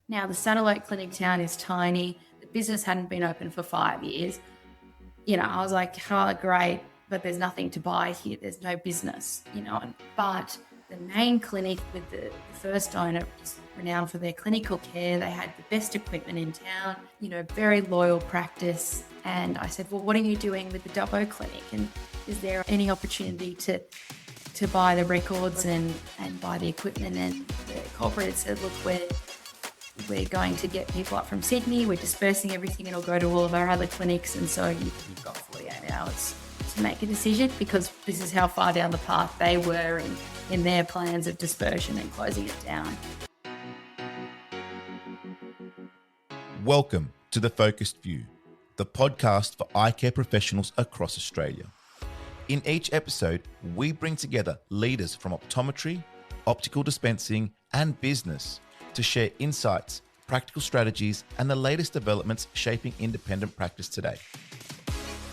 Now, the satellite clinic town is tiny. The business hadn't been open for 5 years. I was like, oh, great, but there's nothing to buy here. There's no business, But the main clinic with the first owner was renowned for their clinical care. They had the best equipment in town, very loyal practice. And I said, well, what are you doing with the Dubbo clinic? And is there any opportunity to buy the records and buy the equipment? And the corporate said, look, we're going to get people up from Sydney. We're dispersing everything. It'll go to all of our other clinics. And so you've got 48 hours to make a decision, because this is how far down the path they were in their plans of dispersion and closing it down. Welcome to The Focused View, the podcast for eye care professionals across Australia. In each episode, we bring together leaders from optometry, optical dispensing, and business to share insights, practical strategies, and the latest developments shaping independent practice today.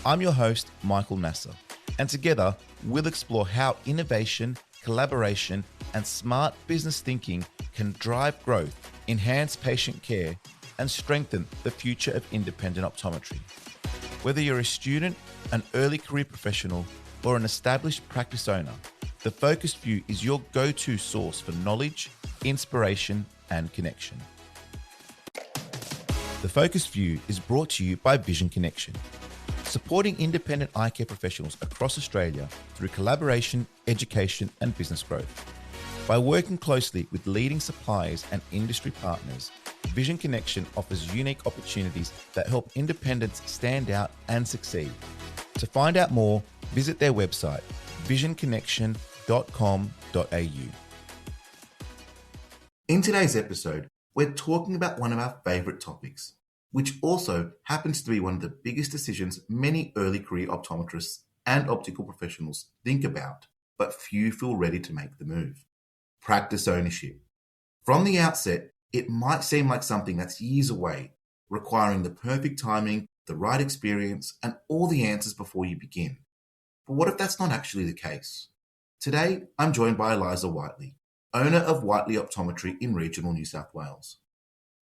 I'm your host, Michael Nasser, and together we'll explore how innovation, collaboration, and smart business thinking can drive growth, enhance patient care, and strengthen the future of independent optometry. Whether you're a student, an early career professional, or an established practice owner, The Focused View is your go-to source for knowledge, inspiration, and connection. The Focused View is brought to you by Vision Connection, supporting independent eye care professionals across Australia through collaboration, education, and business growth. By working closely with leading suppliers and industry partners, Vision Connection offers unique opportunities that help independents stand out and succeed. To find out more, visit their website, visionconnection.com.au. In today's episode, we're talking about one of our favourite topics, which also happens to be one of the biggest decisions many early career optometrists and optical professionals think about, but few feel ready to make the move. Practice ownership. From the outset, it might seem like something that's years away, requiring the perfect timing, the right experience, and all the answers before you begin. But what if that's not actually the case? Today, I'm joined by Eliza Whiteley, owner of Whiteley Optometry in regional New South Wales.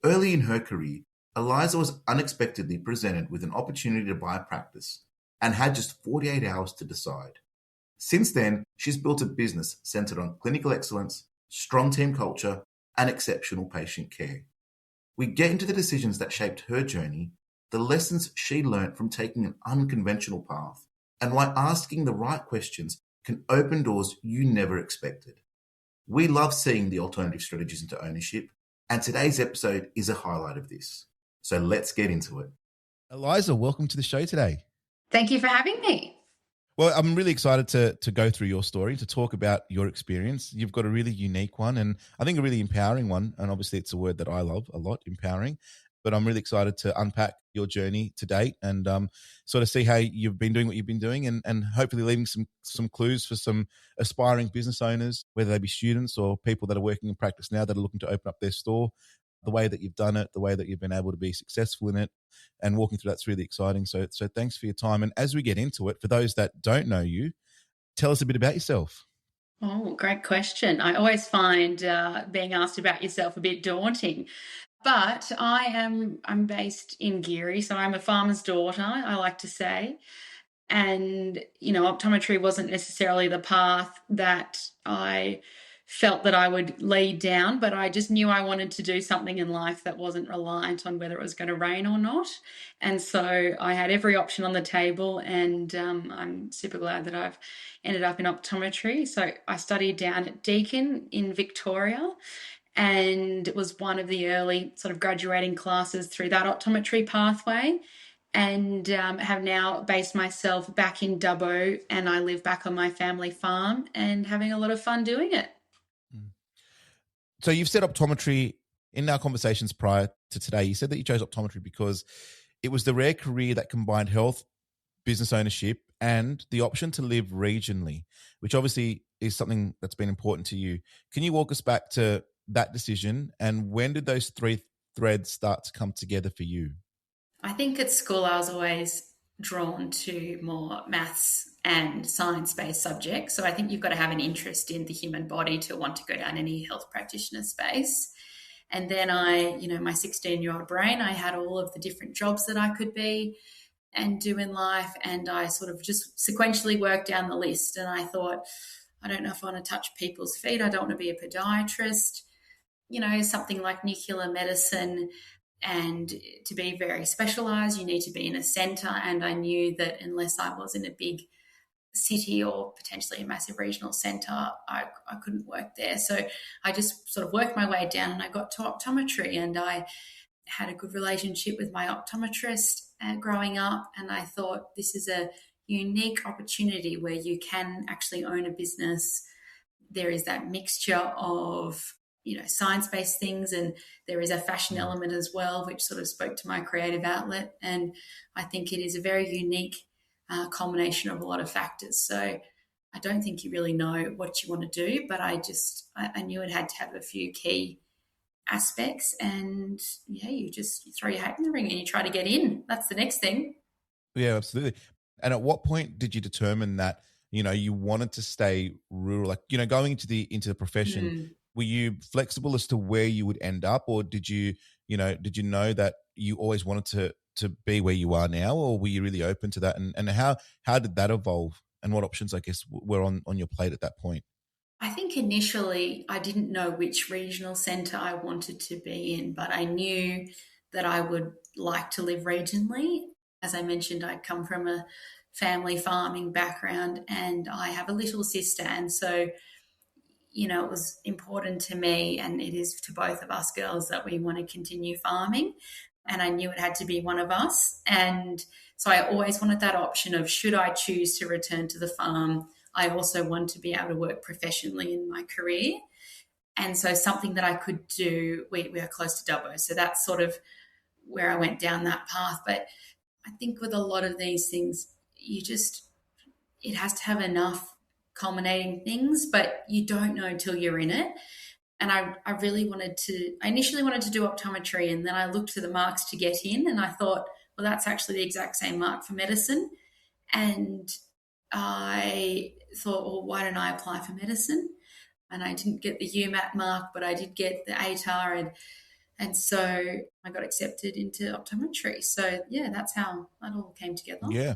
Early in her career, Eliza was unexpectedly presented with an opportunity to buy a practice and had just 48 hours to decide. Since then, she's built a business centered on clinical excellence, strong team culture, and exceptional patient care. We get into the decisions that shaped her journey, the lessons she learnt from taking an unconventional path, and why asking the right questions can open doors you never expected. We love seeing the alternative strategies into ownership, and today's episode is a highlight of this. So let's get into it. Eliza, welcome to the show today. Thank you for having me. Well, I'm really excited to go through your story, to talk about your experience. You've got a really unique one, and I think a really empowering one. And obviously it's a word that I love a lot, empowering. But I'm really excited to unpack your journey to date and sort of see how you've been doing what you've been doing, and hopefully leaving some clues for some aspiring business owners, whether they be students or people that are working in practice now that are looking to open up their store. The way that you've done it, the way that you've been able to be successful in it, and walking through that's really exciting. So thanks for your time. And as we get into it, for those that don't know you, tell us a bit about yourself. Oh, great question. I always find being asked about yourself a bit daunting. But I'm based in Geary, so I'm a farmer's daughter, I like to say. And, optometry wasn't necessarily the path that I felt that I would lead down, but I just knew I wanted to do something in life that wasn't reliant on whether it was going to rain or not. And so I had every option on the table, and I'm super glad that I've ended up in optometry. So I studied down at Deakin in Victoria, and it was one of the early sort of graduating classes through that optometry pathway, and have now based myself back in Dubbo, and I live back on my family farm and having a lot of fun doing it. So you've said optometry in our conversations prior to today. You said that you chose optometry because it was the rare career that combined health, business ownership, and the option to live regionally, which obviously is something that's been important to you. Can you walk us back to that decision, and when did those three threads start to come together for you? I think at school I was always drawn to more maths and science-based subjects. So I think you've got to have an interest in the human body to want to go down any health practitioner space. And then my 16-year-old brain, I had all of the different jobs that I could be and do in life. And I sort of just sequentially worked down the list. And I thought, I don't know if I want to touch people's feet. I don't want to be a podiatrist, something like nuclear medicine. And to be very specialized, you need to be in a center. And I knew that unless I was in a big city or potentially a massive regional center, I couldn't work there. So I just sort of worked my way down and I got to optometry, and I had a good relationship with my optometrist growing up. And I thought, this is a unique opportunity where you can actually own a business. There is that mixture of science-based things, and there is a fashion element as well, which sort of spoke to my creative outlet. And I think it is a very unique culmination of a lot of factors. So I don't think you really know what you want to do, but I knew it had to have a few key aspects, and you throw your hat in the ring and you try to get in. That's the next thing. Yeah, absolutely. And at what point did you determine that you wanted to stay rural, like going into the profession? Were you flexible as to where you would end up, or did you know that you always wanted to be where you are now, or were you really open to that? And how did that evolve, and what options, I guess, were on your plate at that point? I think initially I didn't know which regional centre I wanted to be in, but I knew that I would like to live regionally. As I mentioned, I come from a family farming background and I have a little sister. And so, it was important to me, and it is to both of us girls, that we want to continue farming. And I knew it had to be one of us. And so I always wanted that option of, should I choose to return to the farm, I also want to be able to work professionally in my career. And so something that I could do, we are close to Dubbo, so that's sort of where I went down that path. But I think with a lot of these things, it has to have enough culminating things, but you don't know until you're in it. And I initially wanted to do optometry, and then I looked for the marks to get in, and I thought, well, that's actually the exact same mark for medicine. And I thought, well, why don't I apply for medicine? And I didn't get the UMAT mark, but I did get the ATAR, and so I got accepted into optometry. So yeah, that's how that all came together. Yeah.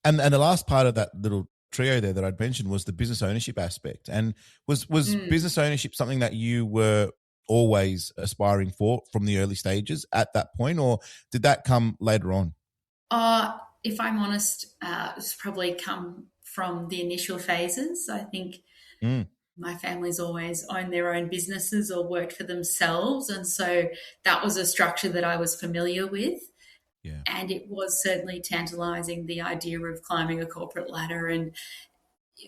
And the last part of that little trio there that I'd mentioned was the business ownership aspect. And was business ownership something that you were always aspiring for from the early stages at that point, or did that come later on? If I'm honest, it's probably come from the initial phases. I think my family's always owned their own businesses or worked for themselves. And so that was a structure that I was familiar with. Yeah. And it was certainly tantalising, the idea of climbing a corporate ladder. And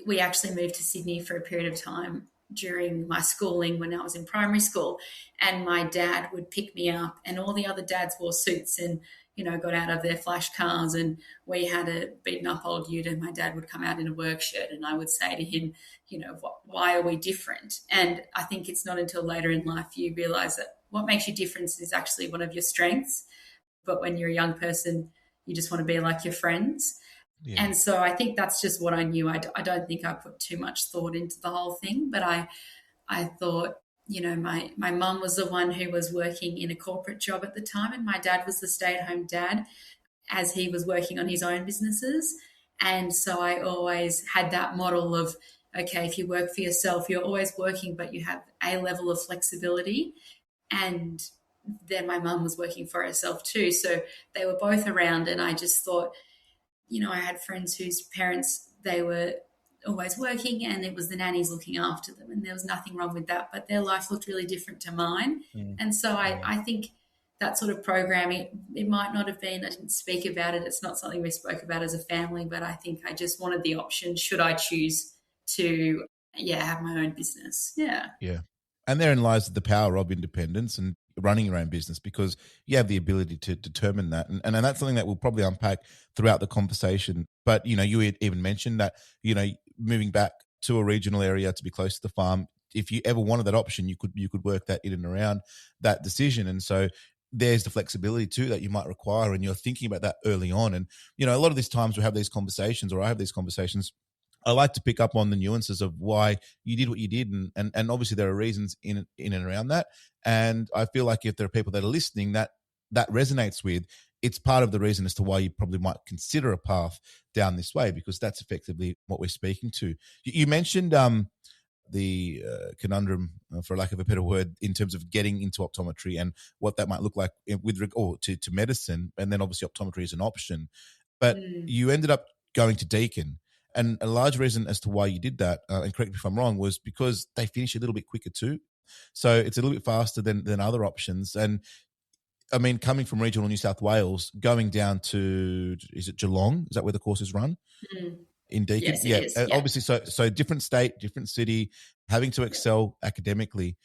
we actually moved to Sydney for a period of time during my schooling when I was in primary school. And my dad would pick me up, and all the other dads wore suits and, got out of their flash cars, and we had a beaten up old ute, and my dad would come out in a work shirt, and I would say to him, why are we different? And I think it's not until later in life you realise that what makes you different is actually one of your strengths. But when you're a young person, you just want to be like your friends. Yeah. And so I think that's just what I knew. I don't think I put too much thought into the whole thing, but I thought, my mum was the one who was working in a corporate job at the time, and my dad was the stay-at-home dad as he was working on his own businesses. And so I always had that model of, okay, if you work for yourself, you're always working, but you have a level of flexibility. And then my mum was working for herself too. So they were both around, and I just thought, I had friends whose parents, they were always working, and it was the nannies looking after them, and there was nothing wrong with that, but their life looked really different to mine. And so I think that sort of programming, it might not have been, I didn't speak about it, it's not something we spoke about as a family, but I think I just wanted the option, should I choose to have my own business. Yeah. And therein lies the power of independence and running your own business, because you have the ability to determine that. And that's something that we'll probably unpack throughout the conversation. But, you had even mentioned that, moving back to a regional area to be close to the farm, if you ever wanted that option, you could work that in and around that decision. And so there's the flexibility too that you might require, and you're thinking about that early on. And, a lot of these times we have these conversations, or I have these conversations I like to pick up on the nuances of why you did what you did, and obviously there are reasons in and around that. And I feel like if there are people that are listening that resonates with, it's part of the reason as to why you probably might consider a path down this way, because that's effectively what we're speaking to. You mentioned the conundrum, for lack of a better word, in terms of getting into optometry and what that might look like to medicine, and then obviously optometry is an option. But you ended up going to Deakin. And a large reason as to why you did that, and correct me if I'm wrong, was because they finish a little bit quicker too. So it's a little bit faster than other options. And I mean, coming from regional New South Wales, going down to, is it Geelong? Is that where the course is run? In Deakin? Yes, it is. Yeah. Obviously, so different state, different city, having to excel academically.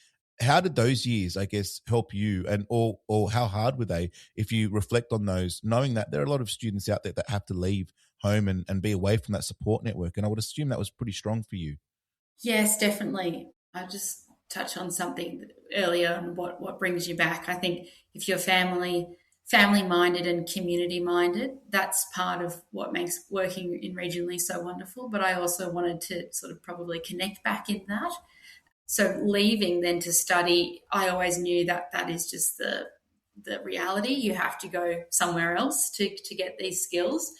How did those years, I guess, help you, and or how hard were they, if you reflect on those, knowing that there are a lot of students out there that have to leave home and be away from that support network? And I would assume that was pretty strong for you. Yes, definitely. I just touched on something earlier on what brings you back. I think if you're family-minded and community-minded, that's part of what makes working in regionally so wonderful. But I also wanted to sort of probably connect back in that. So leaving then to study, I always knew that that is just the reality. You have to go somewhere else to get these skills.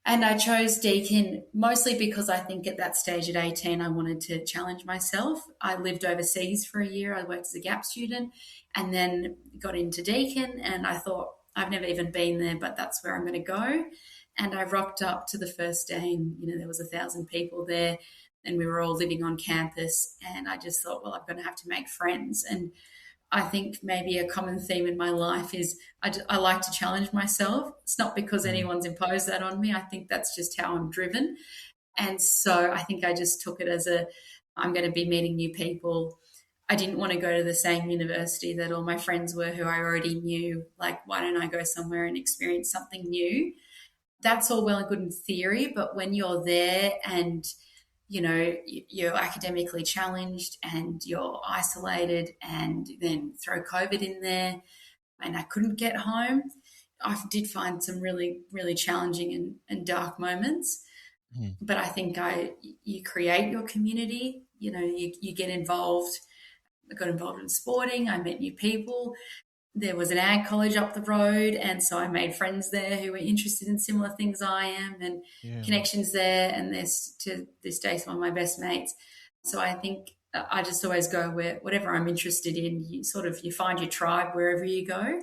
And I chose Deakin mostly because I think at that stage at 18, I wanted to challenge myself. I lived overseas for a year. I worked as a gap student and then got into Deakin, and I thought, I've never even been there, but that's where I'm going to go. And I rocked up to the first day and, there was 1,000 people there and we were all living on campus. And I just thought, well, I'm going to have to make friends. And I think maybe a common theme in my life is I like to challenge myself. It's not because anyone's imposed that on me. I think that's just how I'm driven. And so I think I just took it as I'm going to be meeting new people. I didn't want to go to the same university that all my friends were who I already knew. Like, why don't I go somewhere and experience something new? That's all well and good in theory, but when you're there and you're academically challenged and you're isolated, and then throw COVID in there and I couldn't get home, I did find some really, really challenging and dark moments. But I think you create your community, you get involved. I got involved in sporting. I met new people. There was an ag college up the road, and so I made friends there who were interested in similar things I am, and connections there, and there's to this day some of my best mates. So I think I just always go where whatever I'm interested in, you find your tribe wherever you go.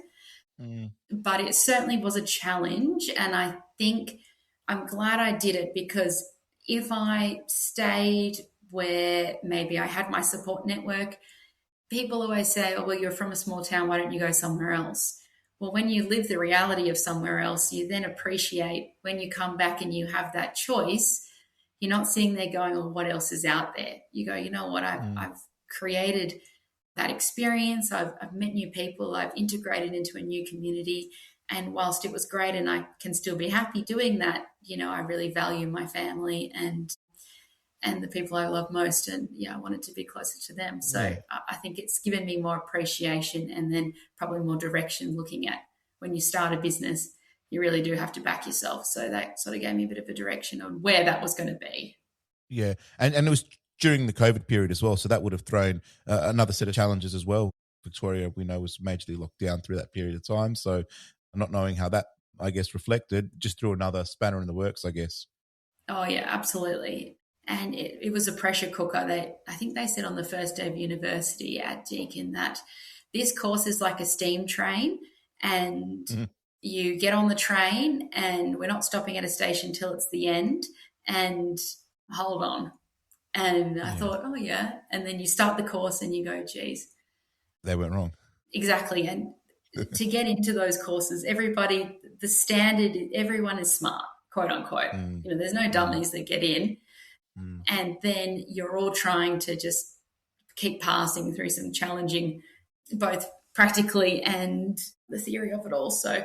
But it certainly was a challenge, and I think I'm glad I did it, because if I stayed where maybe I had my support network, people always say, oh, well, you're from a small town, why don't you go somewhere else? Well, when you live the reality of somewhere else, you then appreciate when you come back and you have that choice, you're not sitting there going, oh, what else is out there? You go, you know what, I've created that experience, I've met new people, I've integrated into a new community, and whilst it was great and I can still be happy doing that, I really value my family and the people I love most, and I wanted to be closer to them. So I think it's given me more appreciation, and then probably more direction, looking at when you start a business, you really do have to back yourself. So that sort of gave me a bit of a direction on where that was going to be. Yeah. And it was during the COVID period as well. So that would have thrown another set of challenges as well. Victoria, we know, was majorly locked down through that period of time. So not knowing how that, I guess, reflected, just threw another spanner in the works, I guess. Oh, yeah, absolutely. And it was a pressure cooker. I think they said on the first day of university at Deakin that this course is like a steam train, and you get on the train and we're not stopping at a station till it's the end, and hold on. And I thought, oh, yeah. And then you start the course and you go, geez. They went wrong. Exactly. And to get into those courses, everybody, the standard, everyone is smart, quote unquote. There's no dummies that get in. And then you're all trying to just keep passing through some challenging, both practically and the theory of it all. So,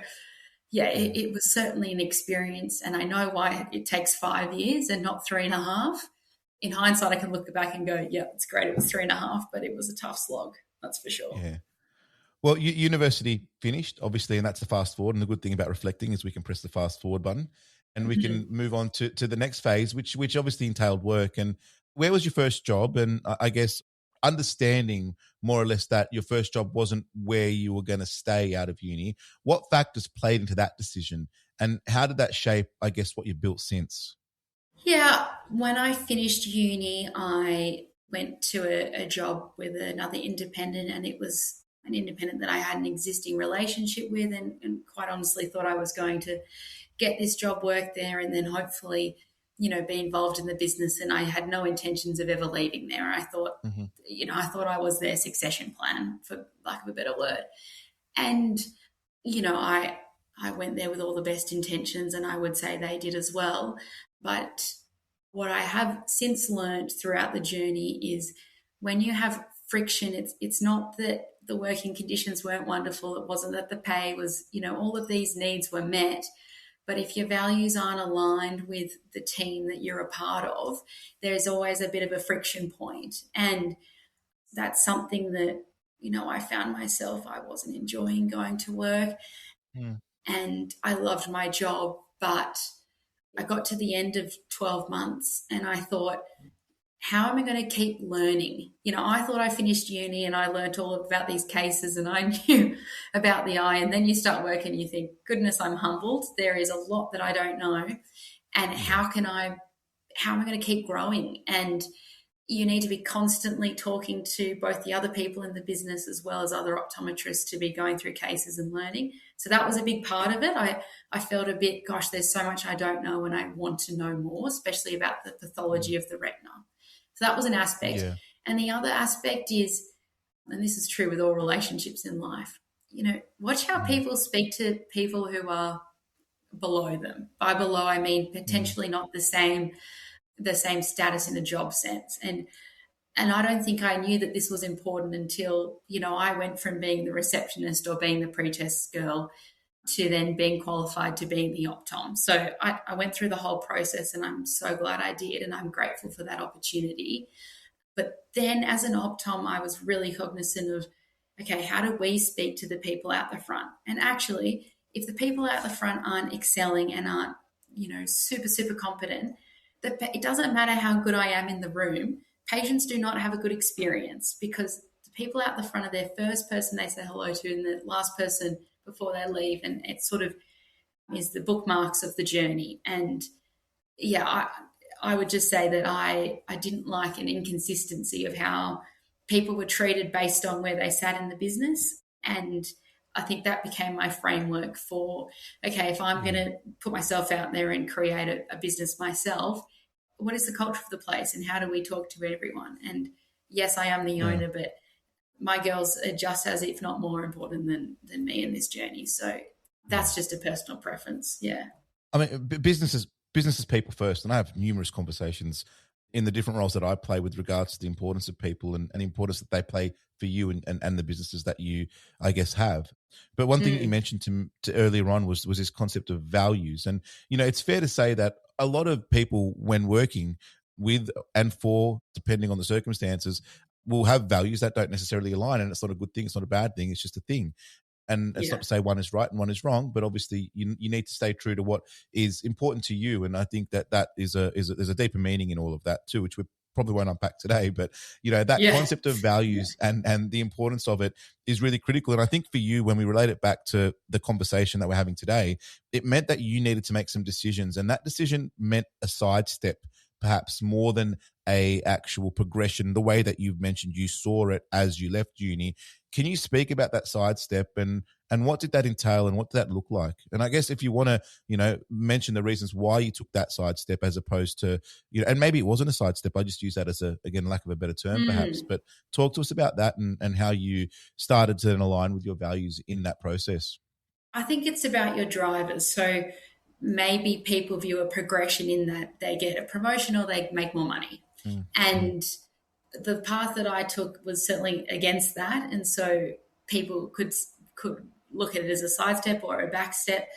it was certainly an experience, and I know why it takes 5 years and not 3.5. In hindsight, I can look back and go, yeah, it's great. It was 3.5, but it was a tough slog. That's for sure. Yeah. Well, university finished, obviously, and that's the fast forward. And the good thing about reflecting is we can press the fast forward button. and we can move on to the next phase, which obviously entailed work. And where was your first job? And I guess understanding more or less that your first job wasn't where you were going to stay out of uni. What factors played into that decision, and how did that shape, I guess, what you've built since? Yeah, when I finished uni, I went to a job with another independent, and it was an independent that I had an existing relationship with, and quite honestly thought I was going to get this job, work there, and then hopefully, be involved in the business. And I had no intentions of ever leaving there. I thought, I thought I was their succession plan, for lack of a better word. And, I went there with all the best intentions, and I would say they did as well. But what I have since learned throughout the journey is when you have friction, it's not that the working conditions weren't wonderful. It wasn't that the pay was, all of these needs were met. But if your values aren't aligned with the team that you're a part of, there's always a bit of a friction point. And that's something that, I found myself, I wasn't enjoying going to work. And I loved my job, but I got to the end of 12 months and I thought, how am I going to keep learning? I thought I finished uni and I learned all about these cases and I knew about the eye. And then you start working and you think, goodness, I'm humbled. There is a lot that I don't know. And how am I going to keep growing? And you need to be constantly talking to both the other people in the business as well as other optometrists to be going through cases and learning. So that was a big part of it. I felt a bit, gosh, there's so much I don't know and I want to know more, especially about the pathology of the retina. So that was an aspect. Yeah. And the other aspect is, and this is true with all relationships in life, watch how people speak to people who are below them. By below, I mean potentially not the same status in a job sense. And I don't think I knew that this was important until, I went from being the receptionist or being the pre-test girl to then being qualified to being the optom. So I went through the whole process and I'm so glad I did and I'm grateful for that opportunity. But then as an optom, I was really cognizant of, okay, how do we speak to the people out the front? And actually, if the people out the front aren't excelling and aren't, super, super competent, it doesn't matter how good I am in the room, patients do not have a good experience because the people out the front are their first person they say hello to and the last person before they leave. And it sort of is the bookmarks of the journey. And yeah, I would just say that I didn't like an inconsistency of how people were treated based on where they sat in the business. And I think that became my framework for, okay, if I'm going to put myself out there and create a business myself, what is the culture of the place and how do we talk to everyone? And yes, I am the owner, but my girls are just as, if not more important than me in this journey. So that's just a personal preference. Yeah. I mean, business is people first. And I have numerous conversations in the different roles that I play with regards to the importance of people and the importance that they play for you and the businesses that you, I guess, have. But one thing that you mentioned to earlier on was this concept of values. And, it's fair to say that a lot of people when working with and for, depending on the circumstances, will have values that don't necessarily align. And it's not a good thing. It's not a bad thing. It's just a thing. And it's not to say one is right and one is wrong, but obviously you need to stay true to what is important to you. And I think that there's a deeper meaning in all of that too, which we probably won't unpack today. But that concept of values and the importance of it is really critical. And I think for you, when we relate it back to the conversation that we're having today, it meant that you needed to make some decisions, and that decision meant a sidestep, perhaps more than a actual progression, the way that you've mentioned you saw it as you left uni. Can you speak about that sidestep and what did that entail and what did that look like? And I guess if you want to, mention the reasons why you took that sidestep as opposed to, and maybe it wasn't a sidestep. I just use that as again, lack of a better term perhaps, but talk to us about that and how you started to align with your values in that process. I think it's about your drivers. So maybe people view a progression in that they get a promotion or they make more money. And the path that I took was certainly against that. And so people could look at it as a sidestep or a back step.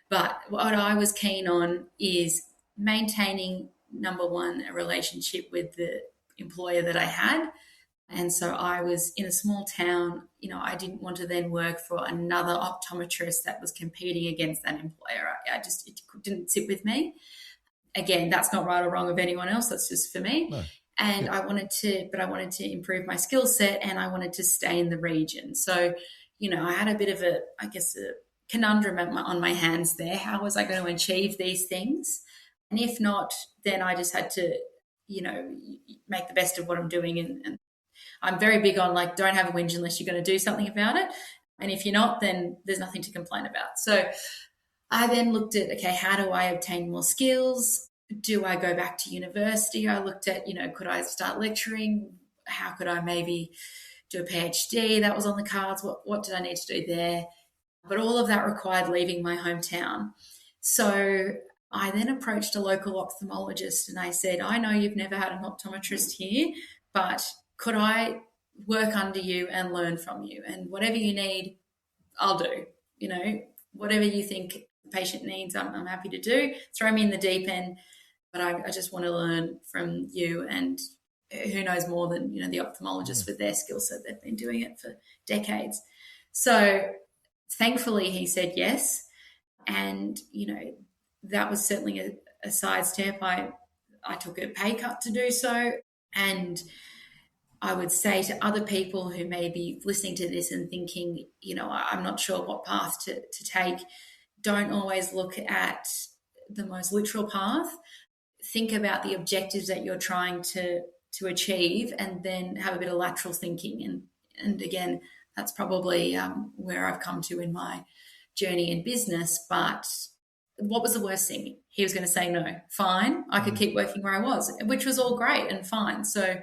But what I was keen on is maintaining, number one, a relationship with the employer that I had. And so I was in a small town. I didn't want to then work for another optometrist that was competing against that employer. It didn't sit with me. Again, that's not right or wrong of anyone else. That's just for me. No. And I wanted to improve my skill set, and I wanted to stay in the region. So, I had a bit of a conundrum on my hands there. How was I going to achieve these things? And if not, then I just had to, make the best of what I'm doing. And I'm very big on don't have a whinge unless you're going to do something about it. And if you're not, then there's nothing to complain about. So I then looked at, okay, how do I obtain more skills? Do I go back to university? I looked at, could I start lecturing? How could I maybe do a PhD? That was on the cards. What did I need to do there? But all of that required leaving my hometown. So I then approached a local ophthalmologist and I said, I know you've never had an optometrist here, but could I work under you and learn from you? And whatever you need, I'll do. Whatever you think the patient needs, I'm happy to do. Throw me in the deep end, but I just want to learn from you. And who knows more than, the ophthalmologist with their skill set. They've been doing it for decades. So thankfully he said yes. And, that was certainly a sidestep. I took a pay cut to do so. And I would say to other people who may be listening to this and thinking, I'm not sure what path to take, don't always look at the most literal path. Think about the objectives that you're trying to achieve, and then have a bit of lateral thinking. And again, that's probably where I've come to in my journey in business. But what was the worst thing? He was going to say no. Fine. I could keep working where I was, which was all great and fine. So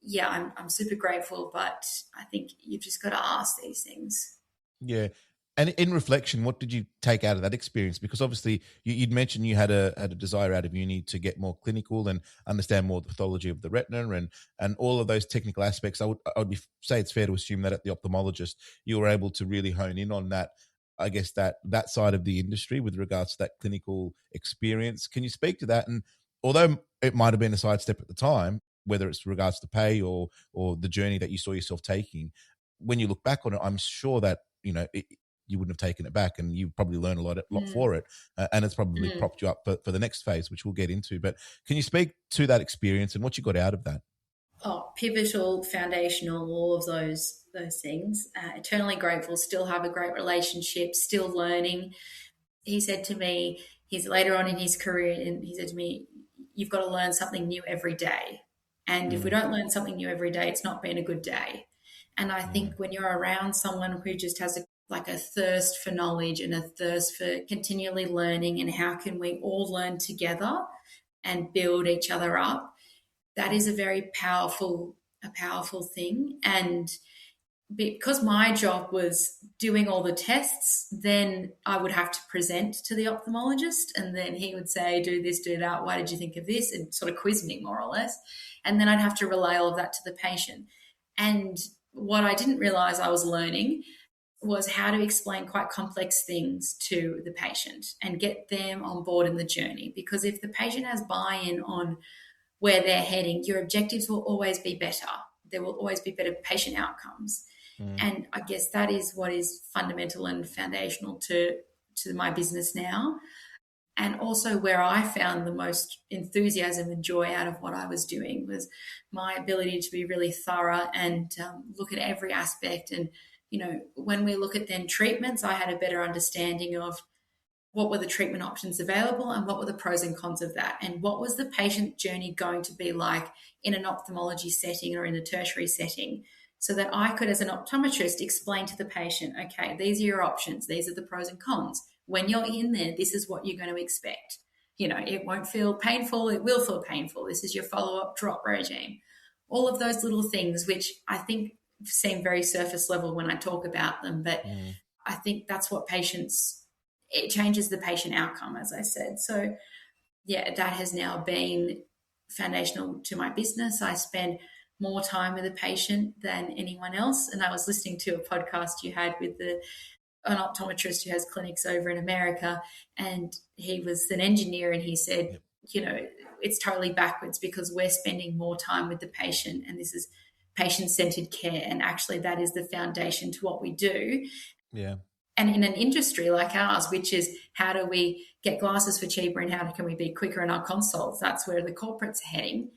yeah, I'm super grateful, but I think you've just got to ask these things. Yeah. And in reflection, what did you take out of that experience? Because obviously you'd mentioned you had a desire out of uni to get more clinical and understand more the pathology of the retina and all of those technical aspects. I would say it's fair to assume that at the ophthalmologist, you were able to really hone in on that, I guess, that side of the industry with regards to that clinical experience. Can you speak to that? And although it might have been a sidestep at the time, whether it's regards to pay or the journey that you saw yourself taking, when you look back on it, I'm sure that, you wouldn't have taken it back, and you probably learned a lot for it. And it's probably propped you up for the next phase, which we'll get into. But can you speak to that experience and what you got out of that? Oh, pivotal, foundational, all of those things. Eternally grateful, still have a great relationship, still learning. He said to me, he's later on in his career, and he said to me, you've got to learn something new every day. And if we don't learn something new every day, it's not been a good day. And I think when you're around someone who just has a thirst for knowledge and a thirst for continually learning, and how can we all learn together and build each other up, that is a very powerful thing. And because my job was doing all the tests, then I would have to present to the ophthalmologist, and then he would say, do this, do that, why did you think of this, and sort of quiz me more or less. And then I'd have to relay all of that to the patient. And what I didn't realize I was learning was how to explain quite complex things to the patient and get them on board in the journey. Because if the patient has buy-in on where they're heading, your objectives will always be better. There will always be better patient outcomes. And I guess that is what is fundamental and foundational to my business now. And also where I found the most enthusiasm and joy out of what I was doing was my ability to be really thorough and look at every aspect. And, when we look at then treatments, I had a better understanding of what were the treatment options available and what were the pros and cons of that, and what was the patient journey going to be like in an ophthalmology setting or in a tertiary setting, so that I could, as an optometrist, explain to the patient, okay, these are your options, these are the pros and cons. When you're in there, this is what you're going to expect. It won't feel painful, it will feel painful. This is your follow-up drop regime. All of those little things, which I think seem very surface level when I talk about them, but I think that's what it changes the patient outcome, as I said. So yeah, that has now been foundational to my business. I spend more time with a patient than anyone else. And I was listening to a podcast you had with an optometrist who has clinics over in America, and he was an engineer, and he said, it's totally backwards because we're spending more time with the patient, and this is patient-centered care, and actually that is the foundation to what we do. Yeah. And in an industry like ours, which is how do we get glasses for cheaper and how can we be quicker in our consults, that's where the corporates are heading.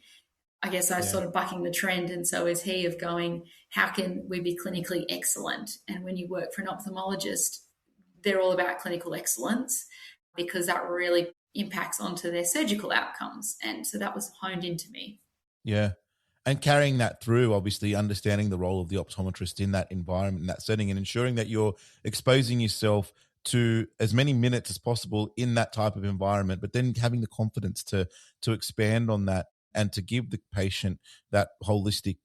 I guess I was sort of bucking the trend, and so is he, of going, how can we be clinically excellent? And when you work for an ophthalmologist, they're all about clinical excellence because that really impacts onto their surgical outcomes. And so that was honed into me. Yeah. And carrying that through, obviously understanding the role of the optometrist in that environment, in that setting, and ensuring that you're exposing yourself to as many minutes as possible in that type of environment, but then having the confidence to expand on that and to give the patient that holistic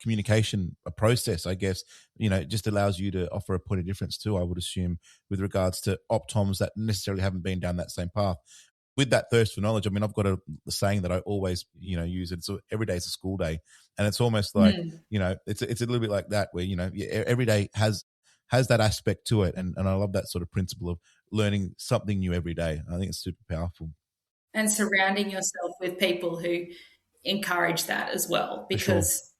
communication a process, I guess, it just allows you to offer a point of difference too, I would assume, with regards to optoms that necessarily haven't been down that same path. With that thirst for knowledge, I mean, I've got a saying that I always, use it. So every day is a school day, and it's almost like, it's a little bit like that, where every day has that aspect to it, and I love that sort of principle of learning something new every day. I think it's super powerful. And surrounding yourself with people who encourage that as well, because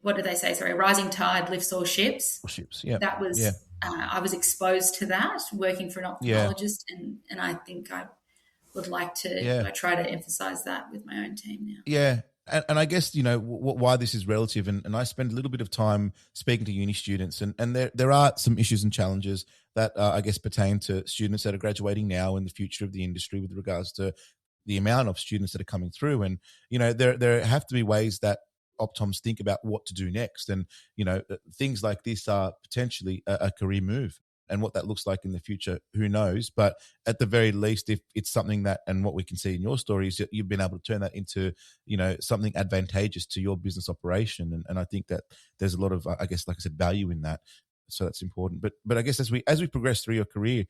what did they say? Sorry, rising tide lifts all ships. Yeah. That was I was exposed to that working for an ophthalmologist, and I think I would like to I try to emphasize that with my own team now. Yeah. And I guess, why this is relative, and I spend a little bit of time speaking to uni students, and there are some issues and challenges that I guess pertain to students that are graduating now in the future of the industry with regards to the amount of students that are coming through. And, there have to be ways that optoms think about what to do next. And, things like this are potentially a career move. And what that looks like in the future, who knows? But at the very least, if it's something that, and what we can see in your story is that you've been able to turn that into, something advantageous to your business operation. And I think that there's a lot of, I guess, like I said, value in that. So that's important. But I guess as we progress through your career,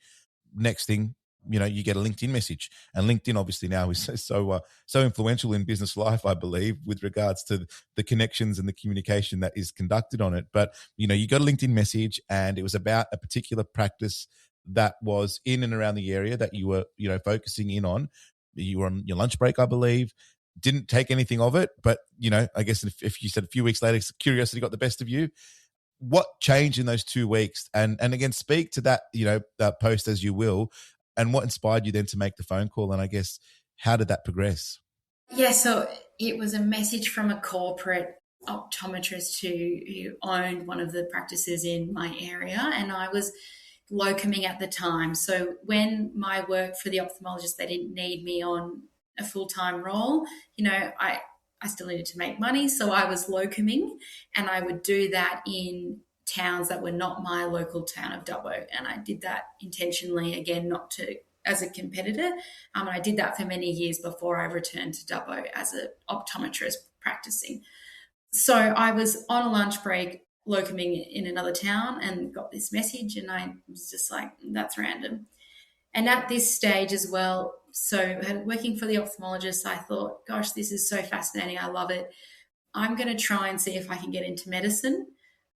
next thing, you get a LinkedIn message, and LinkedIn obviously now is so influential in business life, I believe, with regards to the connections and the communication that is conducted on it. But, you got a LinkedIn message, and it was about a particular practice that was in and around the area that you were, focusing in on. You were on your lunch break, I believe. Didn't take anything of it, but, I guess if you said a few weeks later, curiosity got the best of you. What changed in those 2 weeks? And again, speak to that, that post as you will. And what inspired you then to make the phone call? And I guess, how did that progress? Yeah, so it was a message from a corporate optometrist who owned one of the practices in my area, and I was locuming at the time. So when my work for the ophthalmologist, they didn't need me on a full-time role, I still needed to make money. So I was locuming, and I would do that in towns that were not my local town of Dubbo. And I did that intentionally, again, not to as a competitor. And I did that for many years before I returned to Dubbo as an optometrist practicing. So I was on a lunch break locuming in another town and got this message, and I was just like, that's random. And at this stage as well, so working for the ophthalmologist, I thought, gosh, this is so fascinating. I love it. I'm going to try and see if I can get into medicine,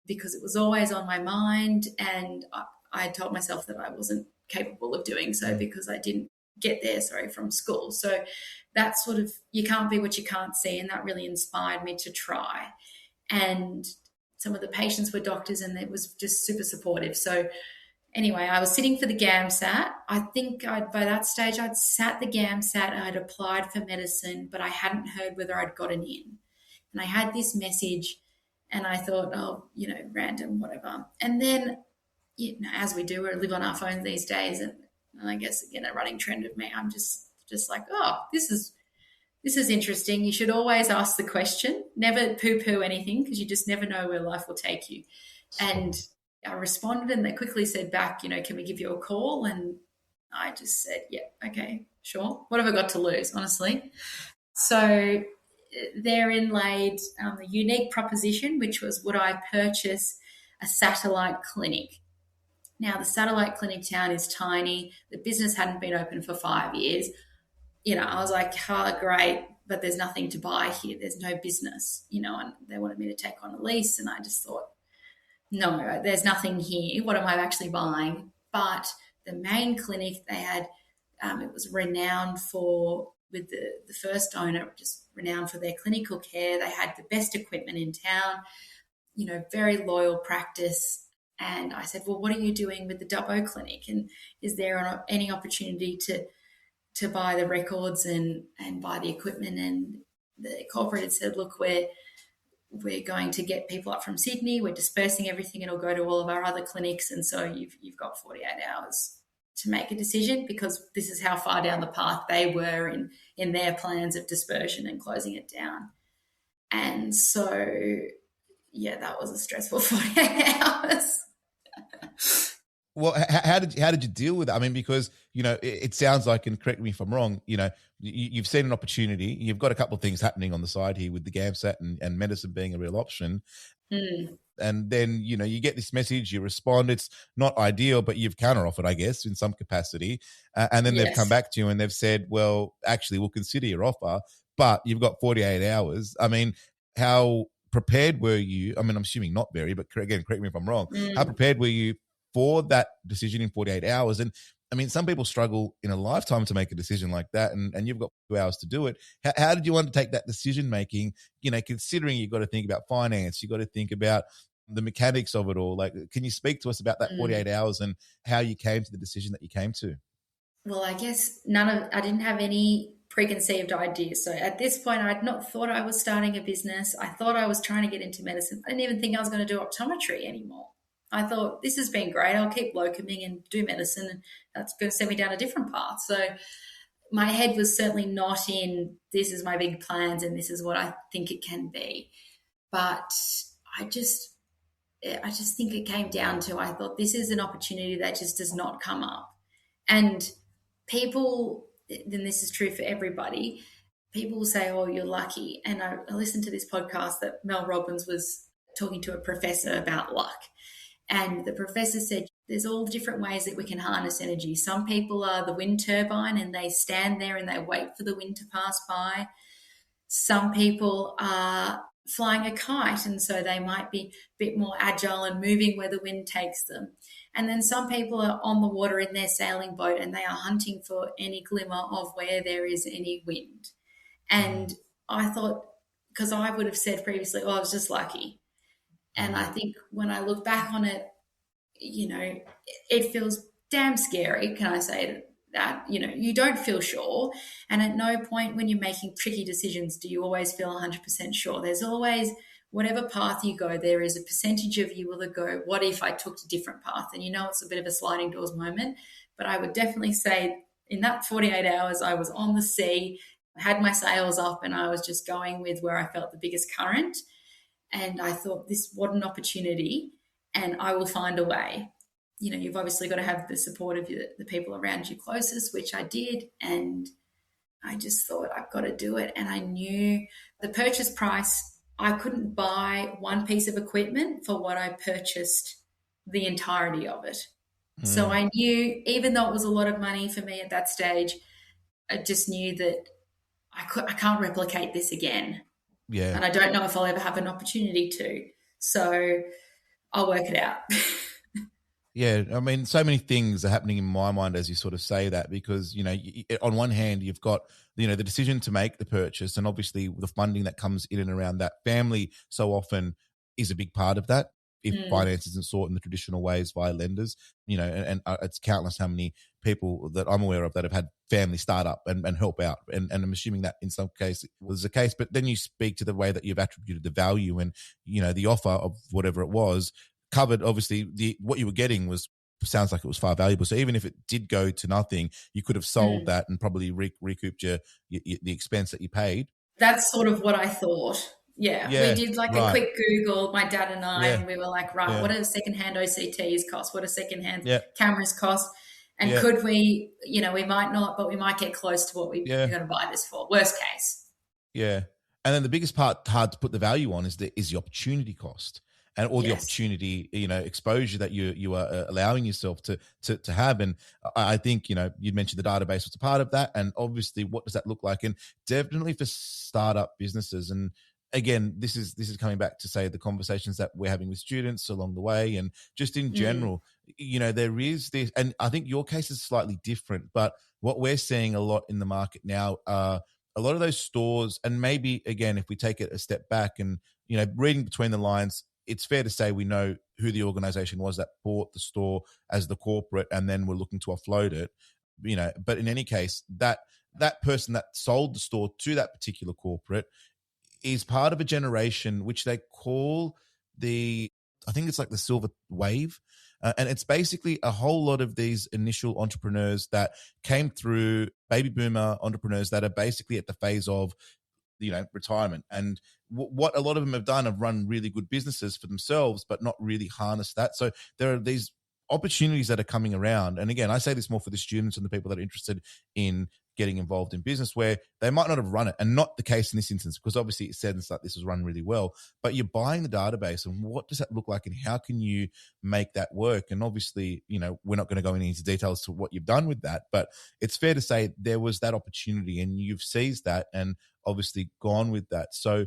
because it was always on my mind, and I told myself that I wasn't capable of doing so because I didn't get there, from school. So that sort of, you can't be what you can't see, and that really inspired me to try. And some of the patients were doctors, and it was just super supportive. So anyway, I was sitting for the GAMSAT. I think by that stage I'd sat the GAMSAT, I'd applied for medicine, but I hadn't heard whether I'd gotten in. And I had this message, and I thought, random, whatever. And then, as we do, we live on our phones these days, and I guess, again, a running trend of me, I'm just like, oh, this is interesting. You should always ask the question, never poo-poo anything, because you just never know where life will take you. And I responded, and they quickly said back, can we give you a call? And I just said, yeah, okay, sure. What have I got to lose, honestly? So therein laid a unique proposition, which was, would I purchase a satellite clinic? Now, the satellite clinic town is tiny. The business hadn't been open for 5 years. I was like, oh, great, but there's nothing to buy here. There's no business, and they wanted me to take on a lease. And I just thought, no, there's nothing here. What am I actually buying? But the main clinic, they had, it was renowned for with the first owner, just renowned for their clinical care. They had the best equipment in town, very loyal practice. And I said, well, what are you doing with the Dubbo clinic? And is there any opportunity to buy the records and buy the equipment? And the corporate said, look, we're going to get people up from Sydney. We're dispersing everything. It'll go to all of our other clinics. And so you've got 48 hours to make a decision, because this is how far down the path they were in their plans of dispersion and closing it down. And so, yeah, that was a stressful 48 hours. Well, how did you deal with it? I mean, because, it sounds like, and correct me if I'm wrong, you've seen an opportunity. You've got a couple of things happening on the side here with the GAMSAT and medicine being a real option. Mm. And then, you get this message, you respond. It's not ideal, but you've counter-offered, I guess, in some capacity. And then they've come back to you and they've said, well, actually, we'll consider your offer, but you've got 48 hours. I mean, how prepared were you? I mean, I'm assuming not very, but again, correct me if I'm wrong. How prepared were you for that decision in 48 hours? And I mean, some people struggle in a lifetime to make a decision like that, and you've got 2 hours to do it. How did you undertake that decision making, considering you've got to think about finance, you've got to think about the mechanics of it all? Like, can you speak to us about that 48 hours and how you came to the decision that you came to? Well, I guess I didn't have any preconceived ideas. So at this point, I'd not thought I was starting a business. I thought I was trying to get into medicine. I didn't even think I was going to do optometry anymore. I thought, this has been great. I'll keep locuming and do medicine, and that's going to send me down a different path. So my head was certainly not in, this is my big plans and this is what I think it can be. But I just think it came down to, I thought, this is an opportunity that just does not come up. And people, and this is true for everybody, people will say, oh, you're lucky. And I listened to this podcast that Mel Robbins was talking to a professor about luck. And the professor said, there's all different ways that we can harness energy. Some people are the wind turbine and they stand there and they wait for the wind to pass by. Some people are flying a kite, and so they might be a bit more agile and moving where the wind takes them. And then some people are on the water in their sailing boat and they are hunting for any glimmer of where there is any wind. And I thought, because I would have said previously, I was just lucky. And I think when I look back on it, it feels damn scary. Can I say that? You don't feel sure. And at no point when you're making tricky decisions do you always feel 100% sure. There's always, whatever path you go, there is a percentage of you will go, what if I took a different path? And it's a bit of a sliding doors moment. But I would definitely say in that 48 hours, I was on the sea, had my sails up, and I was just going with where I felt the biggest current. And I thought, what an opportunity, and I will find a way. You've obviously got to have the support of the people around you closest, which I did. And I just thought, I've got to do it. And I knew the purchase price, I couldn't buy one piece of equipment for what I purchased the entirety of it. So I knew, even though it was a lot of money for me at that stage, I just knew that I can't replicate this again. Yeah. And I don't know if I'll ever have an opportunity to. So I'll work it out. Yeah. I mean, so many things are happening in my mind as you sort of say that, because, on one hand, you've got, the decision to make the purchase, and obviously the funding that comes in and around that. Family so often is a big part of that. If finance isn't sought in the traditional ways via lenders, and it's countless how many people that I'm aware of that have had family start up and help out. And I'm assuming that in some case was the case, but then you speak to the way that you've attributed the value and, the offer of whatever it was covered. Obviously what you were getting sounds like it was far valuable. So even if it did go to nothing, you could have sold that and probably recouped the expense that you paid. That's sort of what I thought. Yeah, we did a quick Google, my dad and I, and we were like, what do secondhand OCTs cost? What do secondhand cameras cost? And could we, we might not, but we might get close to what we're going to buy this for, worst case. Yeah. And then the biggest part, hard to put the value on, is the opportunity cost and all the opportunity, exposure that you are allowing yourself to have. And I think, you'd mentioned the database was a part of that. And obviously, what does that look like? And definitely for startup businesses, and again, this is coming back to say the conversations that we're having with students along the way, and just in general, there is this, and I think your case is slightly different, but what we're seeing a lot in the market now are a lot of those stores, and maybe again, if we take it a step back and, reading between the lines, it's fair to say we know who the organization was that bought the store as the corporate and then we're looking to offload it, but in any case, that person that sold the store to that particular corporate is part of a generation which they call I think it's like the silver wave. And it's basically a whole lot of these initial entrepreneurs that came through, baby boomer entrepreneurs that are basically at the phase of, retirement. And what a lot of them have done have run really good businesses for themselves, but not really harnessed that. So there are these opportunities that are coming around. And again, I say this more for the students and the people that are interested in getting involved in business where they might not have run it, and not the case in this instance, because obviously it said that this was run really well, but you're buying the database and what does that look like and how can you make that work? And obviously, we're not going to go into details to what you've done with that, but it's fair to say there was that opportunity and you've seized that and obviously gone with that. So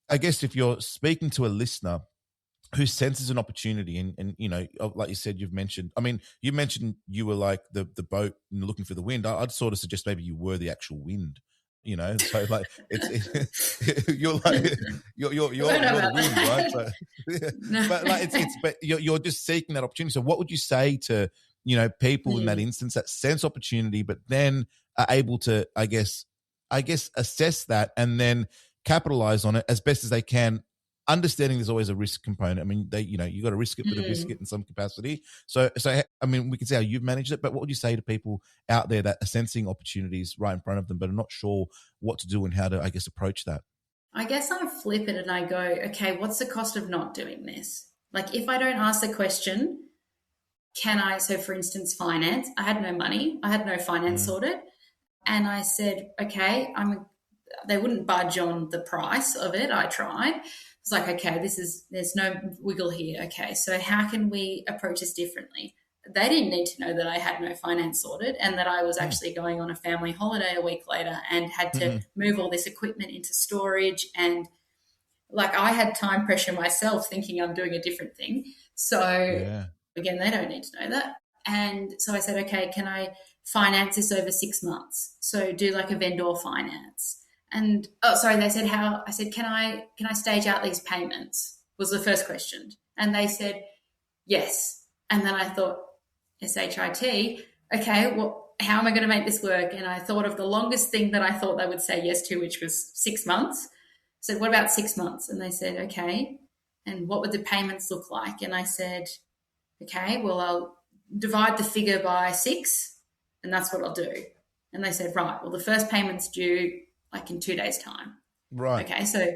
I guess if you're speaking to a listener who senses an opportunity and like you said, you mentioned you were like the boat looking for the wind. I'd sort of suggest maybe you were the actual wind, so like you're like you're the wind, right? So, but like but you're just seeking that opportunity. So what would you say to people in that instance that sense opportunity but then are able to I guess assess that and then capitalize on it as best as they can, understanding there's always a risk component. I mean, you got to risk it with a biscuit in some capacity. So I mean, we can see how you've managed it, but what would you say to people out there that are sensing opportunities right in front of them, but are not sure what to do and how to, I guess, approach that? I guess I flip it and I go, okay, what's the cost of not doing this? Like if I don't ask the question, so for instance, finance, I had no money, I had no finance sorted. And I said, okay, they wouldn't budge on the price of it. I tried. It's like, okay, there's no wiggle here. Okay, so how can we approach this differently? They didn't need to know that I had no finance sorted and that I was actually going on a family holiday a week later and had to move all this equipment into storage. And like I had time pressure myself thinking I'm doing a different thing. So again, they don't need to know that. And so I said, okay, can I finance this over 6 months? So do like a vendor finance. And they said how? I said, can I stage out these payments? Was the first question. And they said, yes. And then I thought, SHIT, okay, well, how am I going to make this work? And I thought of the longest thing that I thought they would say yes to, which was 6 months. So what about 6 months? And they said, okay. And what would the payments look like? And I said, okay, well, I'll divide the figure by 6 and that's what I'll do. And they said, right, well, the first payment's due like in 2 days' time. Right. Okay, so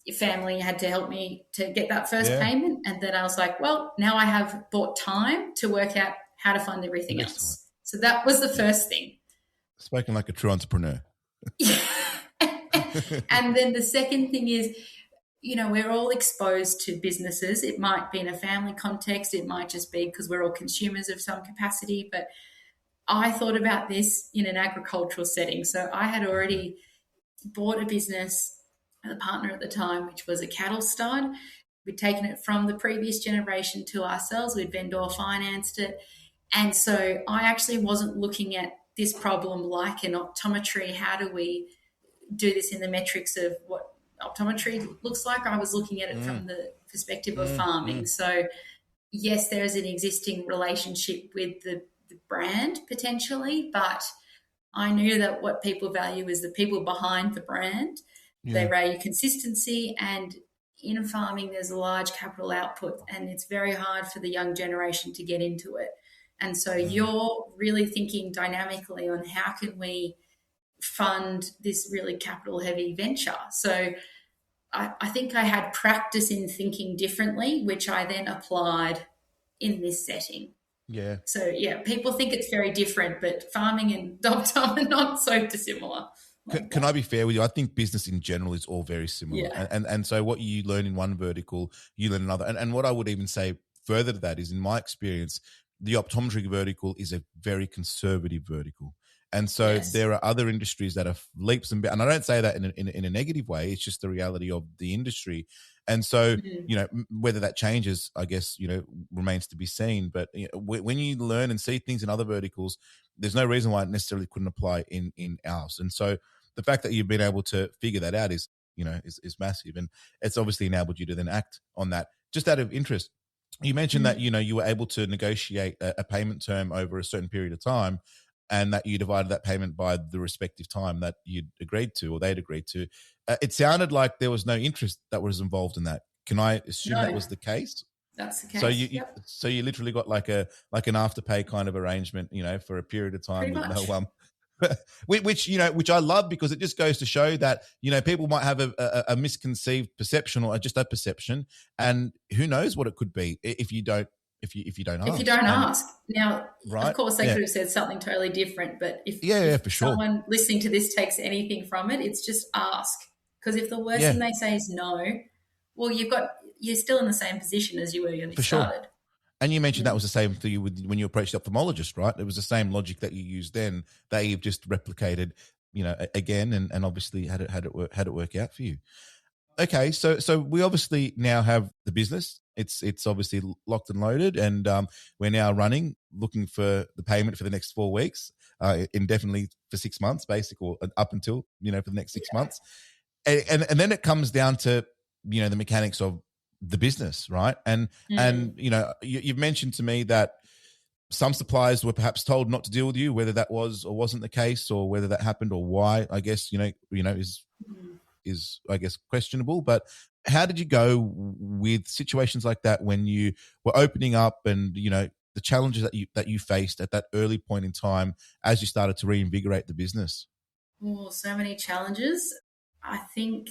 your family had to help me to get that first payment. And then I was like, well, now I have bought time to work out how to fund everything else. So that was the first thing. Spoken like a true entrepreneur. And then the second thing is, we're all exposed to businesses. It might be in a family context. It might just be because we're all consumers of some capacity. But I thought about this in an agricultural setting. So I had already bought a business, a partner at the time, which was a cattle stud. We'd taken it from the previous generation to ourselves. We'd vendor financed it. And so I actually wasn't looking at this problem like an optometry. How do we do this in the metrics of what optometry looks like? I was looking at it from the perspective of farming. So yes, there is an existing relationship with the brand potentially, but I knew that what people value is the people behind the brand. They value consistency, and in farming there's a large capital output and it's very hard for the young generation to get into it. And so you're really thinking dynamically on how can we fund this really capital heavy venture. So I think I had practice in thinking differently, which I then applied in this setting. Yeah. So, people think it's very different, but farming and optom are not so dissimilar. Can I be fair with you? I think business in general is all very similar. Yeah. And so what you learn in one vertical, you learn another. And what I would even say further to that is, in my experience, the optometry vertical is a very conservative vertical. And so Yes. there are other industries that are leaps and bounds. And I don't say that in a negative way. It's just the reality of the industry. And so, whether that changes, I guess, remains to be seen. But when you learn and see things in other verticals, there's no reason why it necessarily couldn't apply in ours. And so the fact that you've been able to figure that out is massive. And it's obviously enabled you to then act on that. Just out of interest, you mentioned that, you were able to negotiate a payment term over a certain period of time, and that you divided that payment by the respective time that you'd agreed to or they'd agreed to. It sounded like there was no interest that was involved in that. Can I assume that was the case? That's the case. So you literally got like an afterpay kind of arrangement, for a period of time with no which I love, because it just goes to show that, people might have a misconceived perception or just a perception, and who knows what it could be if you don't ask. If you don't ask. Now, right? Of course, they could have said something totally different, but if for sure. Someone listening to this takes anything from it, it's just ask. Because if the worst thing they say is no, well, you're still in the same position as you were when you started. Sure. And you mentioned that was the same for you when you approached the ophthalmologist, right? It was the same logic that you used then that you've just replicated, again, and obviously had it work out for you. Okay, so we obviously now have the business. It's obviously locked and loaded, and we're now looking for the payment for the next 4 weeks, indefinitely for 6 months, basically, or up until for the next 6 months, and then it comes down to the mechanics of the business, right? And you've mentioned to me that some suppliers were perhaps told not to deal with you, whether that was or wasn't the case, or whether that happened or why, I guess is I guess questionable. But how did you go with situations like that when you were opening up, and the challenges that you faced at that early point in time as you started to reinvigorate the business? Oh, so many challenges. I think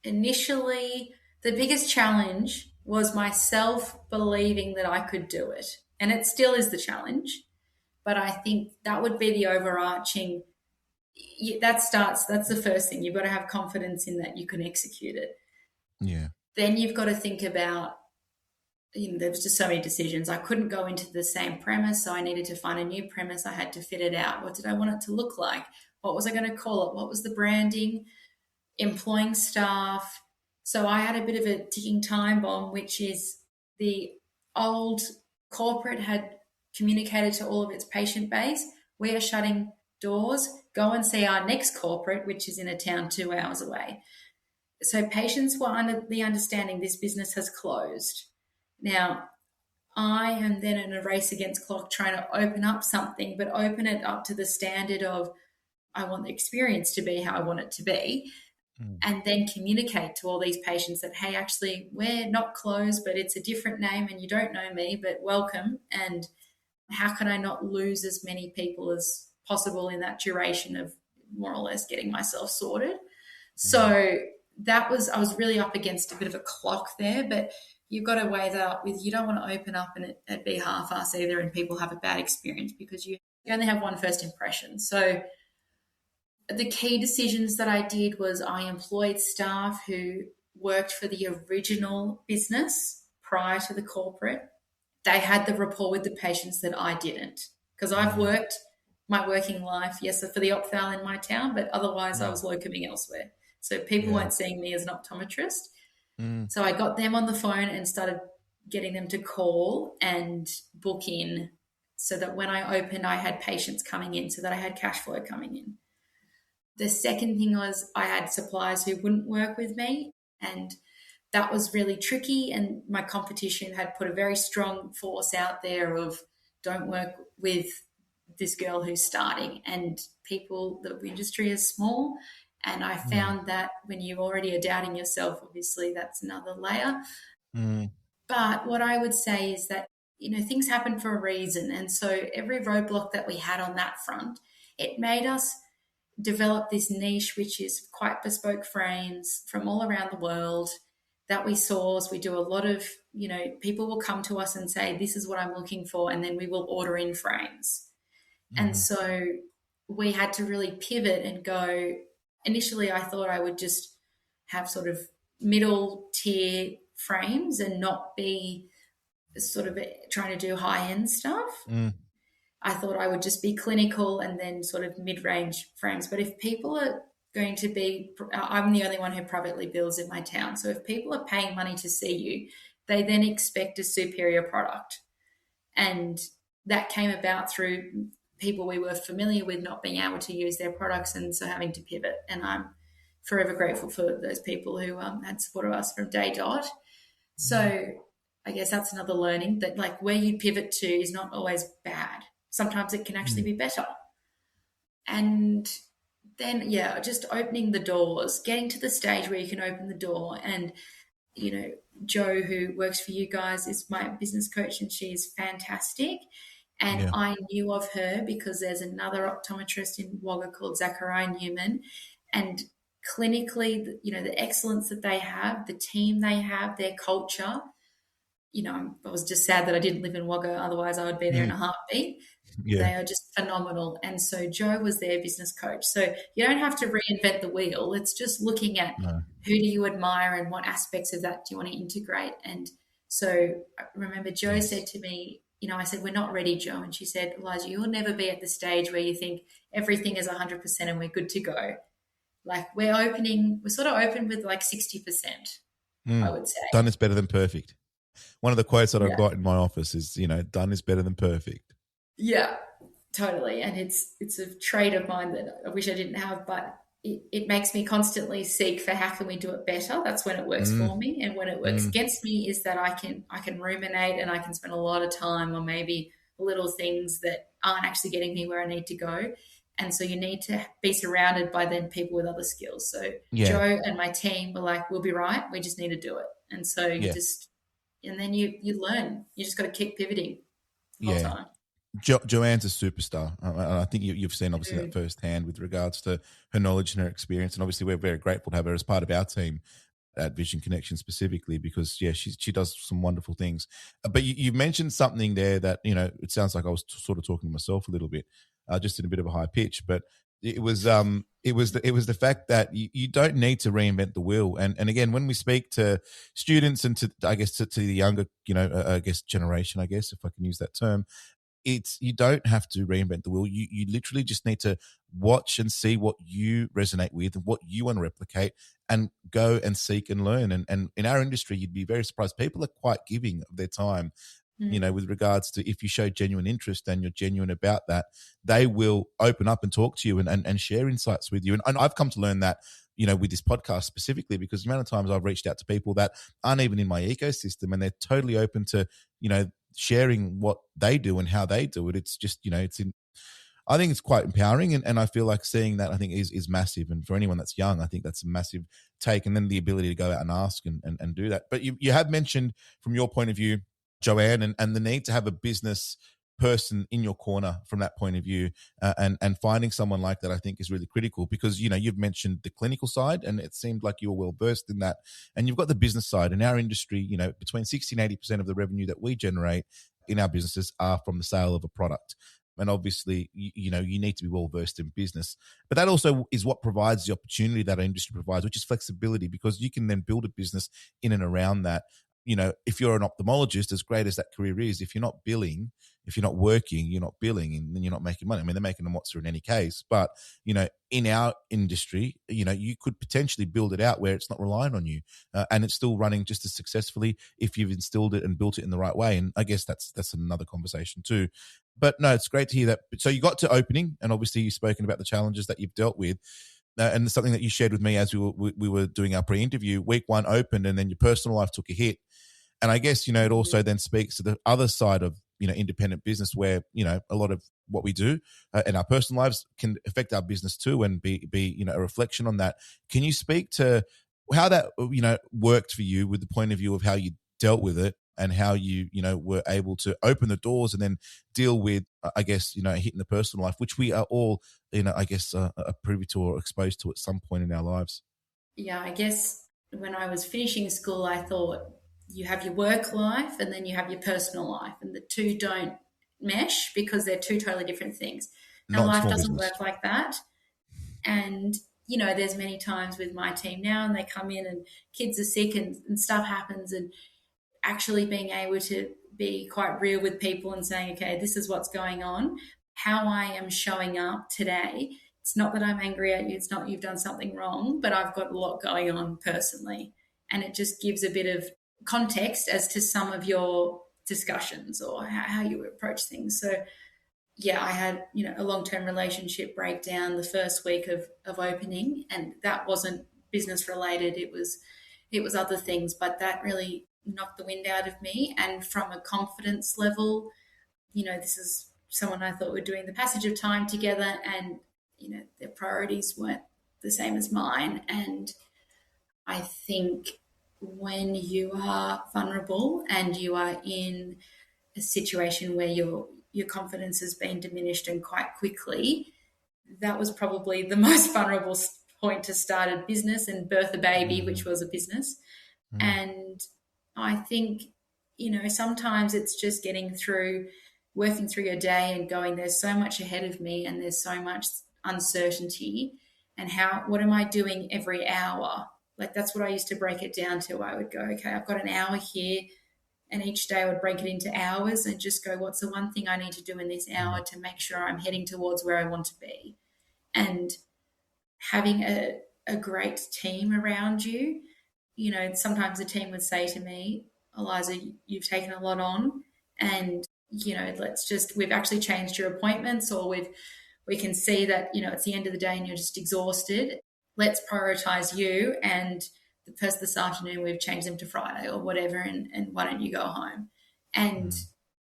initially the biggest challenge was myself believing that I could do it. And it still is the challenge. But I think that would be the overarching, that's the first thing. You've got to have confidence in that you can execute it. Yeah. Then you've got to think about, there's just so many decisions. I couldn't go into the same premise, so I needed to find a new premise. I had to fit it out. What did I want it to look like? What was I going to call it? What was the branding? Employing staff. So I had a bit of a ticking time bomb, which is the old corporate had communicated to all of its patient base, we are shutting doors, go and see our next corporate, which is in a town 2 hours away. So patients were under the understanding this business has closed. Now, I am then in a race against clock trying to open up something, but open it up to the standard of I want the experience to be how I want it to be. And then communicate to all these patients that, hey, actually, we're not closed, but it's a different name and you don't know me, but welcome. And how can I not lose as many people as possible in that duration of more or less getting myself sorted? So I was really up against a bit of a clock there, but you've got to weigh that up with, you don't want to open up and it be half-assed either and people have a bad experience, because you only have one first impression. So the key decisions that I did was I employed staff who worked for the original business prior to the corporate. They had the rapport with the patients that I didn't, because I've worked my working life, yes, for the opthal in my town, but otherwise I was locuming elsewhere. So people weren't seeing me as an optometrist. So I got them on the phone and started getting them to call and book in, so that when I opened, I had patients coming in, so that I had cash flow coming in. The second thing was I had suppliers who wouldn't work with me, and that was really tricky. And my competition had put a very strong force out there of don't work with this girl who's starting, and the industry is small. And I found that when you already are doubting yourself, obviously that's another layer. But what I would say is that, things happen for a reason. And so every roadblock that we had on that front, it made us develop this niche, which is quite bespoke frames from all around the world that we source. We do a lot of, people will come to us and say, this is what I'm looking for, and then we will order in frames. And so we had to really pivot and go, initially I thought I would just have sort of middle tier frames and not be sort of trying to do high-end stuff. I thought I would just be clinical and then sort of mid-range frames. But if people are going to be, I'm the only one who privately bills in my town. So if people are paying money to see you, they then expect a superior product. And that came about through people we were familiar with not being able to use their products, and so having to pivot. And I'm forever grateful for those people who had supported us from day dot. So I guess that's another learning, that like where you pivot to is not always bad. Sometimes it can actually be better. And then, yeah, just opening the doors, getting to the stage where you can open the door. And, you know, Jo, who works for you guys, is my business coach, and she is fantastic. And I knew of her because there's another optometrist in Wagga called Zachariah Newman. And clinically, you know, the excellence that they have, the team they have, their culture, you know, I was just sad that I didn't live in Wagga. Otherwise, I would be there in a heartbeat. Yeah. They are just phenomenal. And so Jo was their business coach. So you don't have to reinvent the wheel. It's just looking at who do you admire and what aspects of that do you want to integrate. And so I remember Jo said to me, you know, I said, we're not ready, Jo. And she said, Eliza, you'll never be at the stage where you think everything is 100% and we're good to go. Like we're sort of open with like 60%, I would say. Done is better than perfect. One of the quotes that I've got in my office is, you know, done is better than perfect. Yeah, totally. And it's a trait of mine that I wish I didn't have, but it makes me constantly seek for how can we do it better. That's when it works for me. And when it works against me is that I can ruminate, and I can spend a lot of time on maybe little things that aren't actually getting me where I need to go. And so you need to be surrounded by then people with other skills. So Jo and my team were like, we'll be right. We just need to do it. And so and then you learn. You just got to keep pivoting the whole time. Joanne's a superstar. I think you've seen obviously that firsthand with regards to her knowledge and her experience. And obviously we're very grateful to have her as part of our team at Vision Connection specifically, because she does some wonderful things. But you mentioned something there that, you know, it sounds like I was sort of talking to myself a little bit, just in a bit of a high pitch, but it was the fact that you don't need to reinvent the wheel. And again, when we speak to students and to the younger, you know, I guess generation, I guess, if I can use that term, you don't have to reinvent the wheel. You literally just need to watch and see what you resonate with and what you want to replicate, and go and seek and learn. And in our industry, you'd be very surprised. People are quite giving of their time, you know, with regards to if you show genuine interest and you're genuine about that, they will open up and talk to you and share insights with you. And I've come to learn that, you know, with this podcast specifically, because the amount of times I've reached out to people that aren't even in my ecosystem, and they're totally open to, you know, sharing what they do and how they do it. It's just, you know, I think it's quite empowering, and I feel like seeing that, I think is massive. And for anyone that's young, I think that's a massive take. And then the ability to go out and ask and do that. But you have mentioned from your point of view, Joanne, and the need to have a business person in your corner from that point of view, and finding someone like that, I think, is really critical, because, you know, you've mentioned the clinical side, and it seemed like you were well versed in that, and you've got the business side. In our industry, you know, between 60 and 80% of the revenue that we generate in our businesses are from the sale of a product. And obviously, you know, you need to be well versed in business, but that also is what provides the opportunity that our industry provides, which is flexibility, because you can then build a business in and around that. You know, if you're an ophthalmologist, as great as that career is, if you're not billing, if you're not working, you're not billing, and then you're not making money. I mean, they're making a mozza in any case, but, you know, in our industry, you know, you could potentially build it out where it's not relying on you, and it's still running just as successfully if you've instilled it and built it in the right way. And I guess that's another conversation too. But no, it's great to hear that. So you got to opening, and obviously you've spoken about the challenges that you've dealt with. And something that you shared with me as we were doing our pre-interview, week one opened, and then your personal life took a hit. And I guess, you know, it also then speaks to the other side of, you know, independent business, where, you know, a lot of what we do in our personal lives can affect our business too, and be, you know, a reflection on that. Can you speak to how that, you know, worked for you, with the point of view of how you dealt with it, and how you know, were able to open the doors and then deal with, I guess, you know, hitting the personal life, which we are all, you know, I guess, are privy to or exposed to at some point in our lives? Yeah, I guess when I was finishing school, I thought you have your work life and then you have your personal life, and the two don't mesh because they're two totally different things. And life doesn't work like that. And, you know, there's many times with my team now, and they come in and kids are sick and stuff happens, and actually being able to be quite real with people and saying, okay, this is what's going on. how I am showing up today. It's not that I'm angry at you. It's not you've done something wrong, but I've got a lot going on personally. And it just gives a bit of context as to some of your discussions or how you approach things. So yeah, I had, a long-term relationship breakdown the first week of opening, and that wasn't business related. It was other things, but that really knocked the wind out of me. And from a confidence level, this is someone I thought were doing the passage of time together, and, their priorities weren't the same as mine. And I think when you are vulnerable and you are in a situation where your confidence has been diminished and quite quickly, that was probably the most vulnerable point to start a business and birth a baby, which was a business. And I think, sometimes it's just working through your day and going, there's so much ahead of me and there's so much uncertainty, and what am I doing every hour? Like, that's what I used to break it down to. I would go, okay, I've got an hour here, and each day I would break it into hours and just go, what's the one thing I need to do in this hour to make sure I'm heading towards where I want to be? And having a great team around you, sometimes the team would say to me, Eliza, you've taken a lot on, and, we've actually changed your appointments, or we can see that, it's the end of the day and you're just exhausted. Let's prioritize you, and the person this afternoon, we've changed them to Friday or whatever, and why don't you go home? And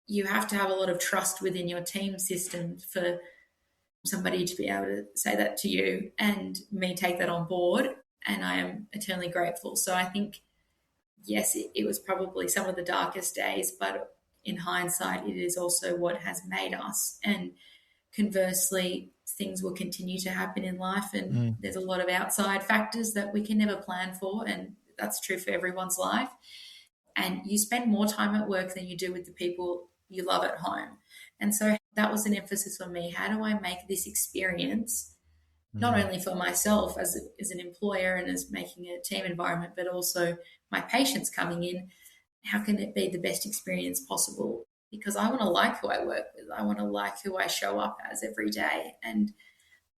you have to have a lot of trust within your team system for somebody to be able to say that to you, and me take that on board. And I am eternally grateful. So I think, yes, it was probably some of the darkest days, but in hindsight, it is also what has made us. And conversely, things will continue to happen in life, and there's a lot of outside factors that we can never plan for, and that's true for everyone's life. And you spend more time at work than you do with the people you love at home. And so that was an emphasis on me. How do I make this experience, not only for myself as an employer and as making a team environment, but also my patients coming in, how can it be the best experience possible? Because I want to like who I work with. I want to like who I show up as every day. And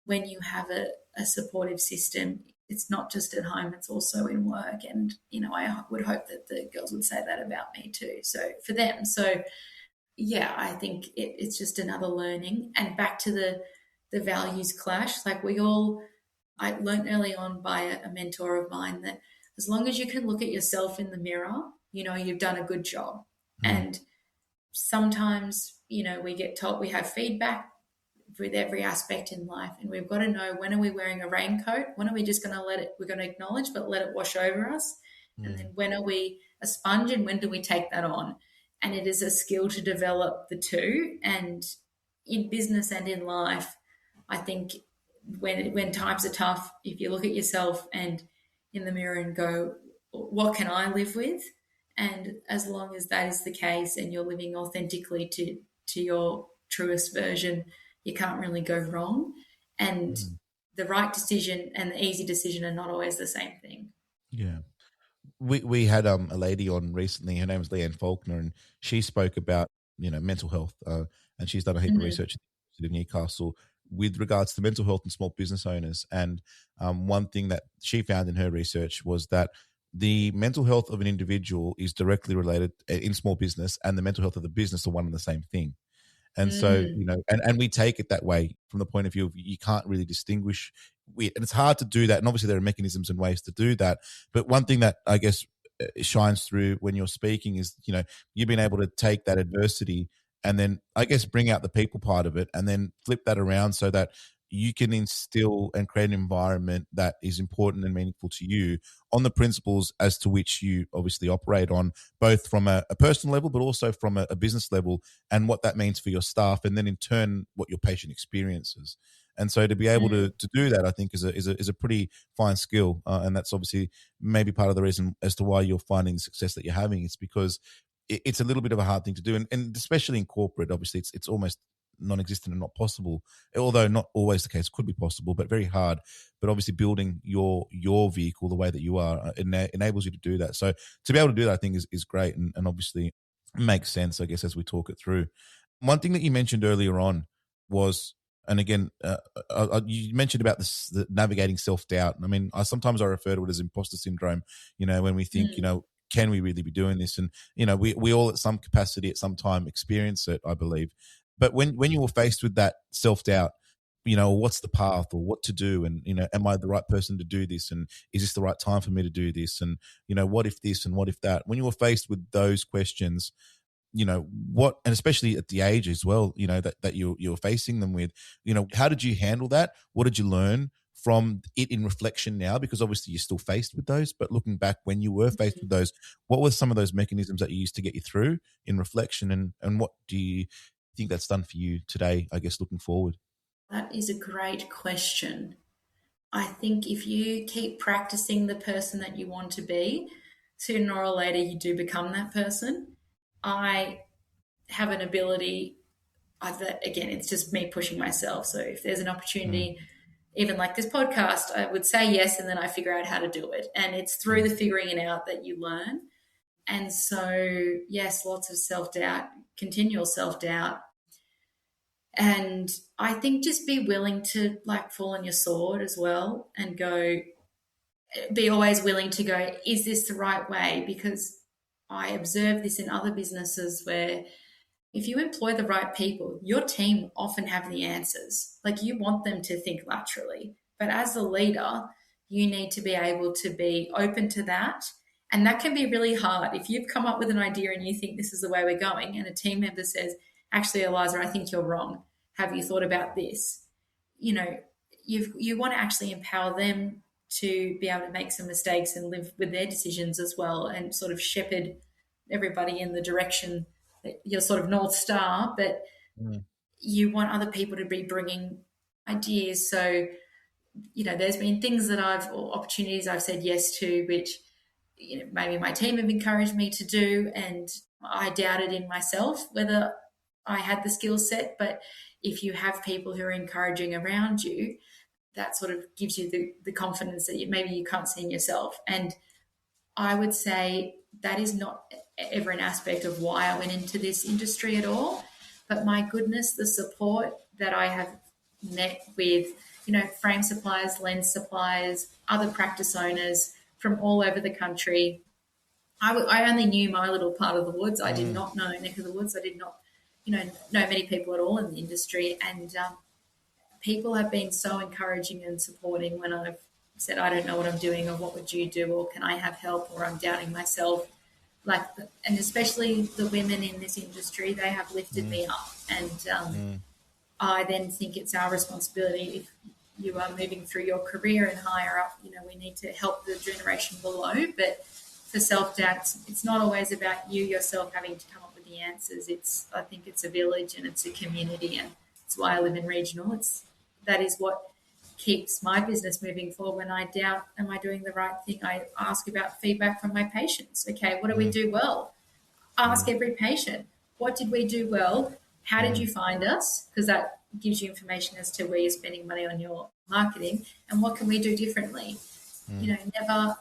when you have a supportive system, it's not just at home, it's also in work. And, I would hope that the girls would say that about me too. So for them. So yeah, I think it's just another learning. And back to the values clash, like I learned early on by a mentor of mine that as long as you can look at yourself in the mirror, you've done a good job. And sometimes, we get told we have feedback with every aspect in life, and we've got to know, when are we wearing a raincoat? When are we just going to we're going to acknowledge, but let it wash over us? And then when are we a sponge, and when do we take that on? And it is a skill to develop the two. And in business and in life, I think when times are tough, if you look at yourself and in the mirror and go, what can I live with? And as long as that is the case and you're living authentically to your truest version, you can't really go wrong. And the right decision and the easy decision are not always the same thing. Yeah. We had a lady on recently. Her name was Leanne Faulkner, and she spoke about mental health, and she's done a heap of research in Newcastle with regards to mental health and small business owners. And one thing that she found in her research was that the mental health of an individual is directly related in small business, and the mental health of the business are one and the same thing. And so, and we take it that way from the point of view of you can't really distinguish. And it's hard to do that. And obviously there are mechanisms and ways to do that. But one thing that I guess shines through when you're speaking is, you've been able to take that adversity and then I guess bring out the people part of it, and then flip that around so that you can instill and create an environment that is important and meaningful to you on the principles as to which you obviously operate on, both from a personal level, but also from a business level, and what that means for your staff, and then in turn, what your patient experiences. And so to be able to do that, I think is a pretty fine skill. And that's obviously maybe part of the reason as to why you're finding the success that you're having. It's because it's a little bit of a hard thing to do. And especially in corporate, obviously it's almost non-existent and not possible, although not always the case. Could be possible, but very hard. But obviously building your vehicle the way that you are enables you to do that. So to be able to do that, I think is great, and obviously makes sense, I guess, as we talk it through. One thing that you mentioned earlier on was, and again, you mentioned about this, the navigating self-doubt. I mean, sometimes I refer to it as imposter syndrome, when we think, can we really be doing this? And, we all at some capacity at some time experience it, I believe. But when you were faced with that self-doubt, what's the path or what to do? And, am I the right person to do this? And is this the right time for me to do this? And, what if this and what if that? When you were faced with those questions, what, and especially at the age as well, that you're facing them with, how did you handle that? What did you learn from it in reflection now? Because obviously you're still faced with those, but looking back when you were faced with those, what were some of those mechanisms that you used to get you through in reflection? And what do you think that's done for you today, I guess, looking forward? That is a great question. I think if you keep practicing the person that you want to be, sooner or later you do become that person. I have an ability that, again, it's just me pushing myself. So if there's an opportunity, even like this podcast, I would say yes, and then I figure out how to do it. And it's through the figuring it out that you learn. And so, yes, lots of self-doubt, continual self-doubt. And I think just be willing to fall on your sword as well and be always willing to go, is this the right way? Because I observe this in other businesses where if you employ the right people, your team often have the answers. You want them to think laterally. But as a leader, you need to be able to be open to that. And that can be really hard. If you've come up with an idea and you think this is the way we're going, and a team member says, actually, Eliza, I think you're wrong. Have you thought about this? You want to actually empower them to be able to make some mistakes and live with their decisions as well, and sort of shepherd everybody in the direction that you're sort of North Star, but you want other people to be bringing ideas. So, there's been things or opportunities I've said yes to, which, maybe my team have encouraged me to do, and I doubted in myself whether I had the skill set. But if you have people who are encouraging around you, that sort of gives you the confidence that maybe you can't see in yourself. And I would say that is not ever an aspect of why I went into this industry at all. But my goodness, the support that I have met with, frame suppliers, lens suppliers, other practice owners from all over the country. I only knew my little part of the woods. I did not know neck of the woods. I did not, know many people at all in the industry. And people have been so encouraging and supporting when I've said, I don't know what I'm doing, or what would you do, or can I have help, or I'm doubting myself. And especially the women in this industry, they have lifted me up. And I then think it's our responsibility, if you are moving through your career and higher up, we need to help the generation below. But for self-doubt, it's not always about you yourself having to come up with the answers. I think it's a village and it's a community, and it's why I live in regional. That is what keeps my business moving forward. When I doubt, am I doing the right thing? I ask about feedback from my patients. Okay, what do we do well? Ask every patient, what did we do well? How did you find us? Because that gives you information as to where you're spending money on your marketing, and what can we do differently? Never,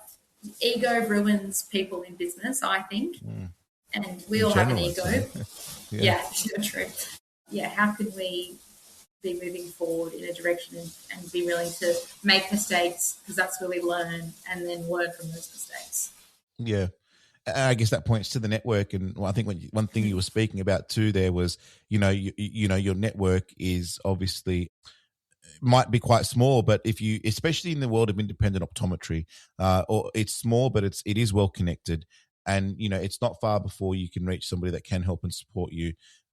ego ruins people in business, I think. And we all have an ego. Yeah, true. Yeah, how can we be moving forward in a direction and be willing to make mistakes, because that's where we learn, and then learn from those mistakes. Yeah. I guess that points to the network. And I think one thing you were speaking about too there was, your network is obviously might be quite small, but if you, especially in the world of independent optometry, or it's small, but it is well connected, and it's not far before you can reach somebody that can help and support you.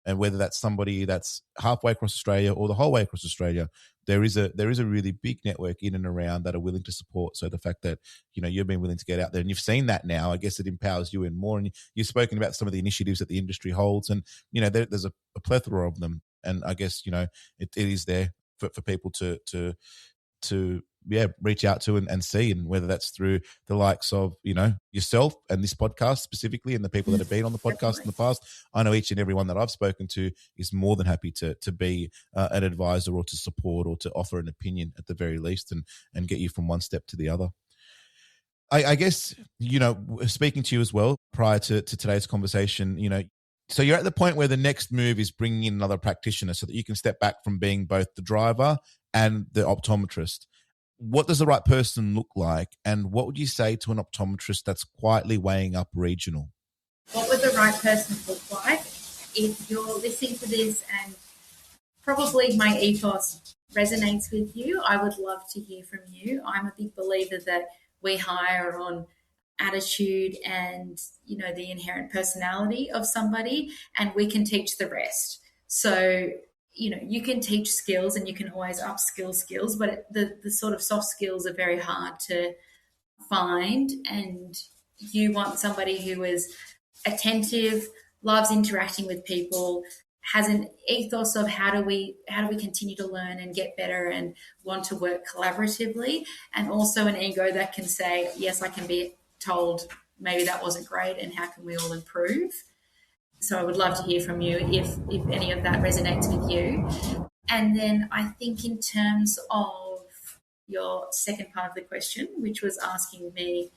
And whether that's somebody that's halfway across Australia or the whole way across Australia, there is a really big network in and around that are willing to support. So the fact that, you've been willing to get out there and you've seen that now, I guess it empowers you in more. And you've spoken about some of the initiatives that the industry holds, and, there's a plethora of them. And I guess, it is there for people to reach out to and see, and whether that's through the likes of, yourself and this podcast specifically, and the people that have been on the podcast in the past. I know each and every one that I've spoken to is more than happy to be an advisor, or to support, or to offer an opinion at the very least, and get you from one step to the other. I guess, speaking to you as well prior to today's conversation, So you're at the point where the next move is bringing in another practitioner so that you can step back from being both the driver and the optometrist. What does the right person look like? And what would you say to an optometrist that's quietly weighing up regional? What would the right person look like? If you're listening to this and probably my ethos resonates with you, I would love to hear from you. I'm a big believer that we hire on attitude and, you know, the inherent personality of somebody, and we can teach the rest. So, you know, you can teach skills and you can always upskill skills, but the sort of soft skills are very hard to find. And you want somebody who is attentive, loves interacting with people, has an ethos of how do we continue to learn and get better and want to work collaboratively, and also an ego that can say, yes, I can be told maybe that wasn't great and how can we all improve. So I would love to hear from you if any of that resonates with you. And then I think in terms of your second part of the question, which was asking me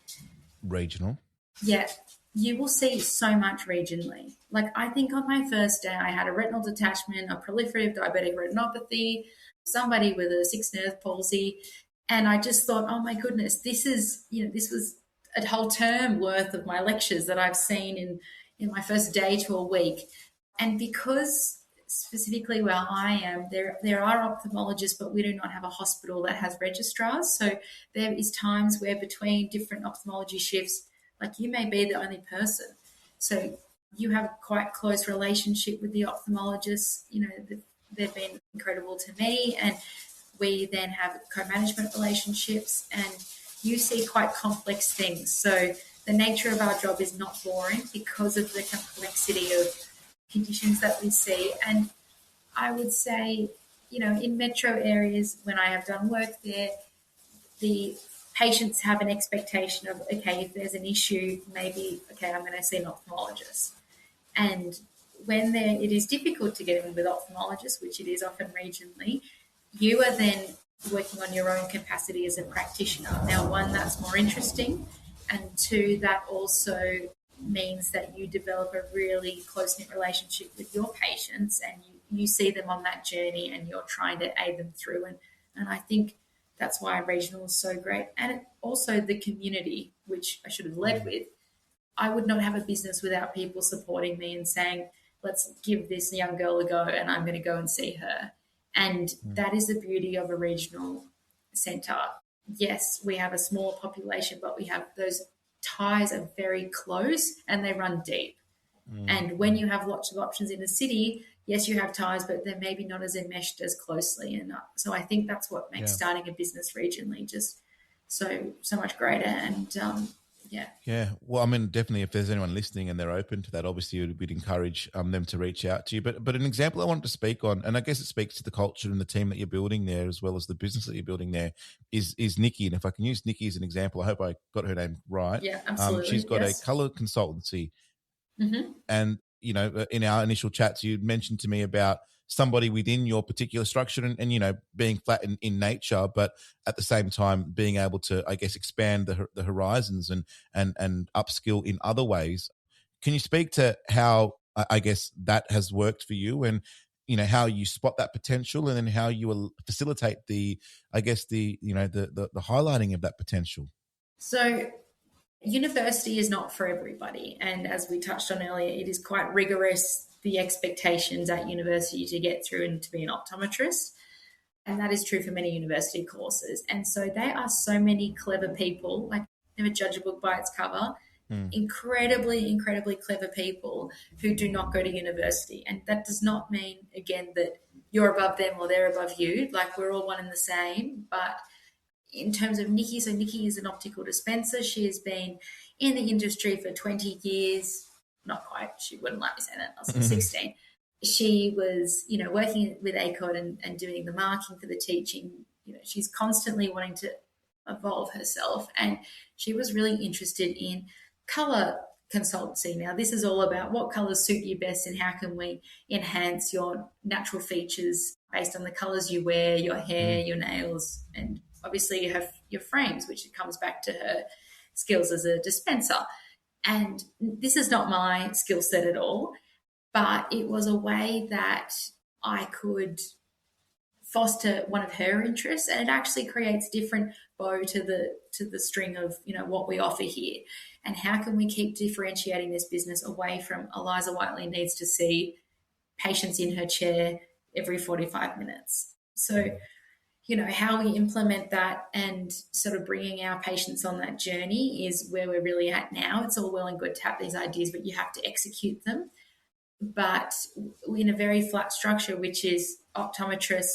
regional. Yeah, you will see so much regionally. Like, I think on my first day, I had a retinal detachment, a proliferative diabetic retinopathy, somebody with a sixth nerve palsy. And I just thought, oh my goodness, this was a whole term worth of my lectures that I've seen in my first day to a week. And because specifically where I am, there are ophthalmologists, but we do not have a hospital that has registrars. So there is times where between different ophthalmology shifts, like, you may be the only person. So you have a quite close relationship with the ophthalmologists. You know, they've been incredible to me. And we then have co-management relationships, and you see quite complex things. So the nature of our job is not boring because of the complexity of conditions that we see. And I would say, you know, in metro areas, when I have done work there, the patients have an expectation of, okay, if there's an issue, maybe, okay, I'm going to see an ophthalmologist. And when it is difficult to get in with ophthalmologists, which it is often regionally, you are then working on your own capacity as a practitioner. Now, one, that's more interesting, and two, that also means that you develop a really close-knit relationship with your patients, and you see them on that journey and you're trying to aid them through. And I think that's why regional is so great. And also the community, which I should have led with. I would not have a business without people supporting me and saying, let's give this young girl a go, and I'm going to go and see her. And that is the beauty of a regional centre. Yes, we have a smaller population, but we have those ties are very close and they run deep. And when you have lots of options in a city, yes, you have ties, but they're maybe not as enmeshed as closely. And so I think that's what makes starting a business regionally just so much greater. And Yeah. Well, I mean, definitely, if there's anyone listening and they're open to that, obviously we'd encourage them to reach out to you. But an example I wanted to speak on, and I guess it speaks to the culture and the team that you're building there, as well as the business that you're building there, is Nikki. And if I can use Nikki as an example, I hope I got her name right. Yeah, absolutely. She's got a colour consultancy. Mm-hmm. And, you know, in our initial chats, you mentioned to me about somebody within your particular structure and you know, being flat in nature, but at the same time being able to, I guess, expand the horizons and upskill in other ways. Can you speak to how, I guess, that has worked for you, and, you know, how you spot that potential, and then how you will facilitate the highlighting of that potential? So university is not for everybody. And as we touched on earlier, it is quite rigorous, the expectations at university to get through and to be an optometrist. And that is true for many university courses. And so there are so many clever people, like, never judge a book by its cover, incredibly, incredibly clever people who do not go to university. And that does not mean, again, that you're above them or they're above you. Like, we're all one and the same. But in terms of Nikki, so Nikki is an optical dispenser. She has been in the industry for 20 years. Not quite. She wouldn't like me saying that. I was 16. She was, you know, working with ACOD and doing the marking for the teaching. You know, she's constantly wanting to evolve herself, and she was really interested in colour consultancy. Now, this is all about what colours suit you best and how can we enhance your natural features based on the colours you wear, your hair, your nails, and obviously you have your frames, which comes back to her skills as a dispenser. And this is not my skill set at all. but it was a way that I could foster one of her interests, and it actually creates different bow to the string of what we offer here. And how can we keep differentiating this business away from Eliza Whiteley needs to see patients in her chair every 45 minutes. So how we implement that and sort of bringing our patients on that journey is where we're really at now. It's all well and good to have these ideas, but you have to execute them. But in a very flat structure, which is optometrist,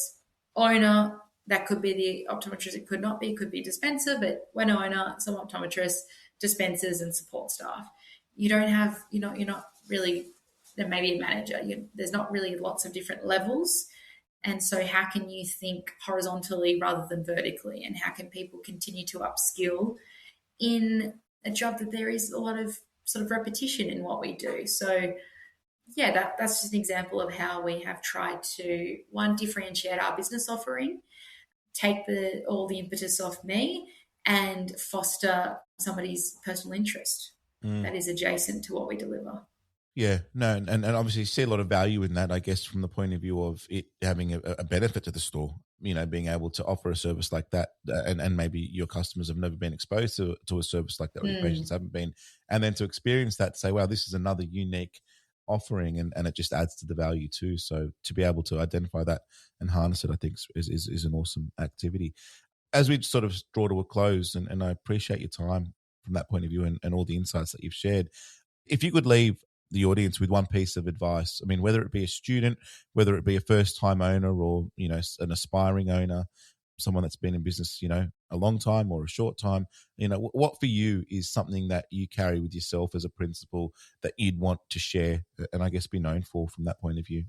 owner, that could be the optometrist, it could not be, it could be dispenser, but when owner, some optometrists, dispensers and support staff. You don't have, you're not really, there may be a manager, there's not really lots of different levels. And so how can you think horizontally rather than vertically? And how can people continue to upskill in a job that there is a lot of sort of repetition in what we do? So yeah, that's just an example of how we have tried to, one, differentiate our business offering, take all the impetus off me, and foster somebody's personal interest that is adjacent to what we deliver. Yeah, no, and obviously you see a lot of value in that, I guess, from the point of view of it having a benefit to the store, being able to offer a service like that, and maybe your customers have never been exposed to a service like that, or your patients haven't been, and then to experience that, say, wow, this is another unique offering, and it just adds to the value too. So to be able to identify that and harness it, I think is an awesome activity. As we sort of draw to a close, and I appreciate your time from that point of view and all the insights that you've shared, if you could leave the audience with one piece of advice, I mean, whether it be a student, whether it be a first-time owner, or an aspiring owner, someone that's been in business a long time or a short time, what for you is something that you carry with yourself as a principle that you'd want to share and I guess be known for from that point of view?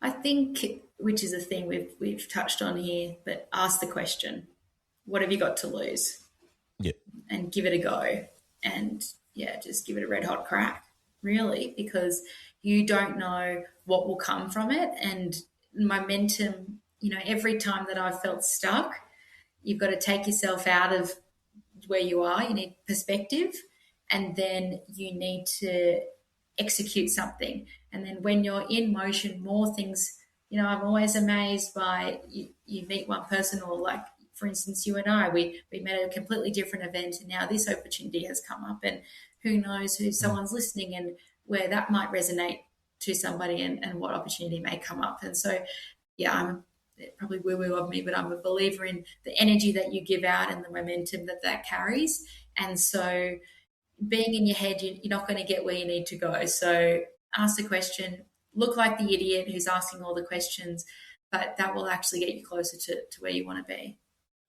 I think, which is a thing we've touched on here, but ask the question, what have you got to lose? Yeah. And give it a go, and just give it a red hot crack, really, because you don't know what will come from it. And momentum, every time that I've felt stuck, you've got to take yourself out of where you are. You need perspective, and then you need to execute something. And then when you're in motion, more things, I'm always amazed by you meet one person, or like, for instance, you and I, we met at a completely different event, and now this opportunity has come up, and who knows who someone's listening and where that might resonate to somebody, and what opportunity may come up. And so, I'm probably woo-woo of me, but I'm a believer in the energy that you give out and the momentum that carries. And so being in your head, you're not going to get where you need to go. So ask the question, look like the idiot who's asking all the questions, but that will actually get you closer to where you want to be.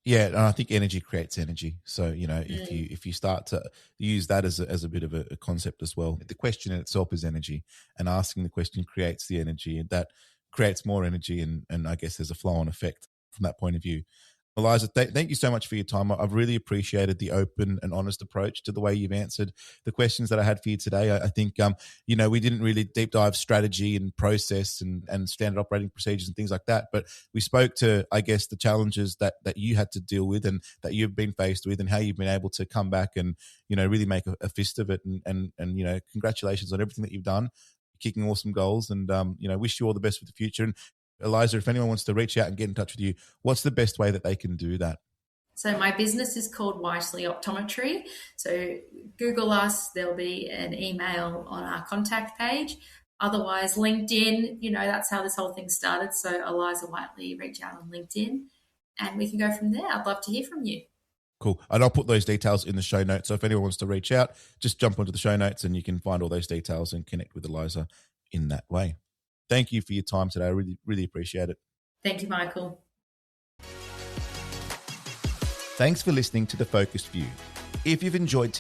Yeah, and I think energy creates energy. So if you start to use that as a bit of a concept as well, the question in itself is energy, and asking the question creates the energy, and that creates more energy, and I guess there's a flow-on effect from that point of view. Eliza, thank you so much for your time. I've really appreciated the open and honest approach to the way you've answered the questions that I had for you today. I think, we didn't really deep dive strategy and process and standard operating procedures and things like that, but we spoke to, I guess, the challenges that you had to deal with and that you've been faced with, and how you've been able to come back and, really make a fist of it. And congratulations on everything that you've done, kicking awesome goals, and, wish you all the best for the future. And Eliza, if anyone wants to reach out and get in touch with you, what's the best way that they can do that? So my business is called Whiteley Optometry. So Google us, there'll be an email on our contact page. Otherwise, LinkedIn, that's how this whole thing started. So Eliza Whiteley, reach out on LinkedIn and we can go from there. I'd love to hear from you. Cool. And I'll put those details in the show notes. So if anyone wants to reach out, just jump onto the show notes and you can find all those details and connect with Eliza in that way. Thank you for your time today. I really, really appreciate it. Thank you, Michael. Thanks for listening to The Focused View. If you've enjoyed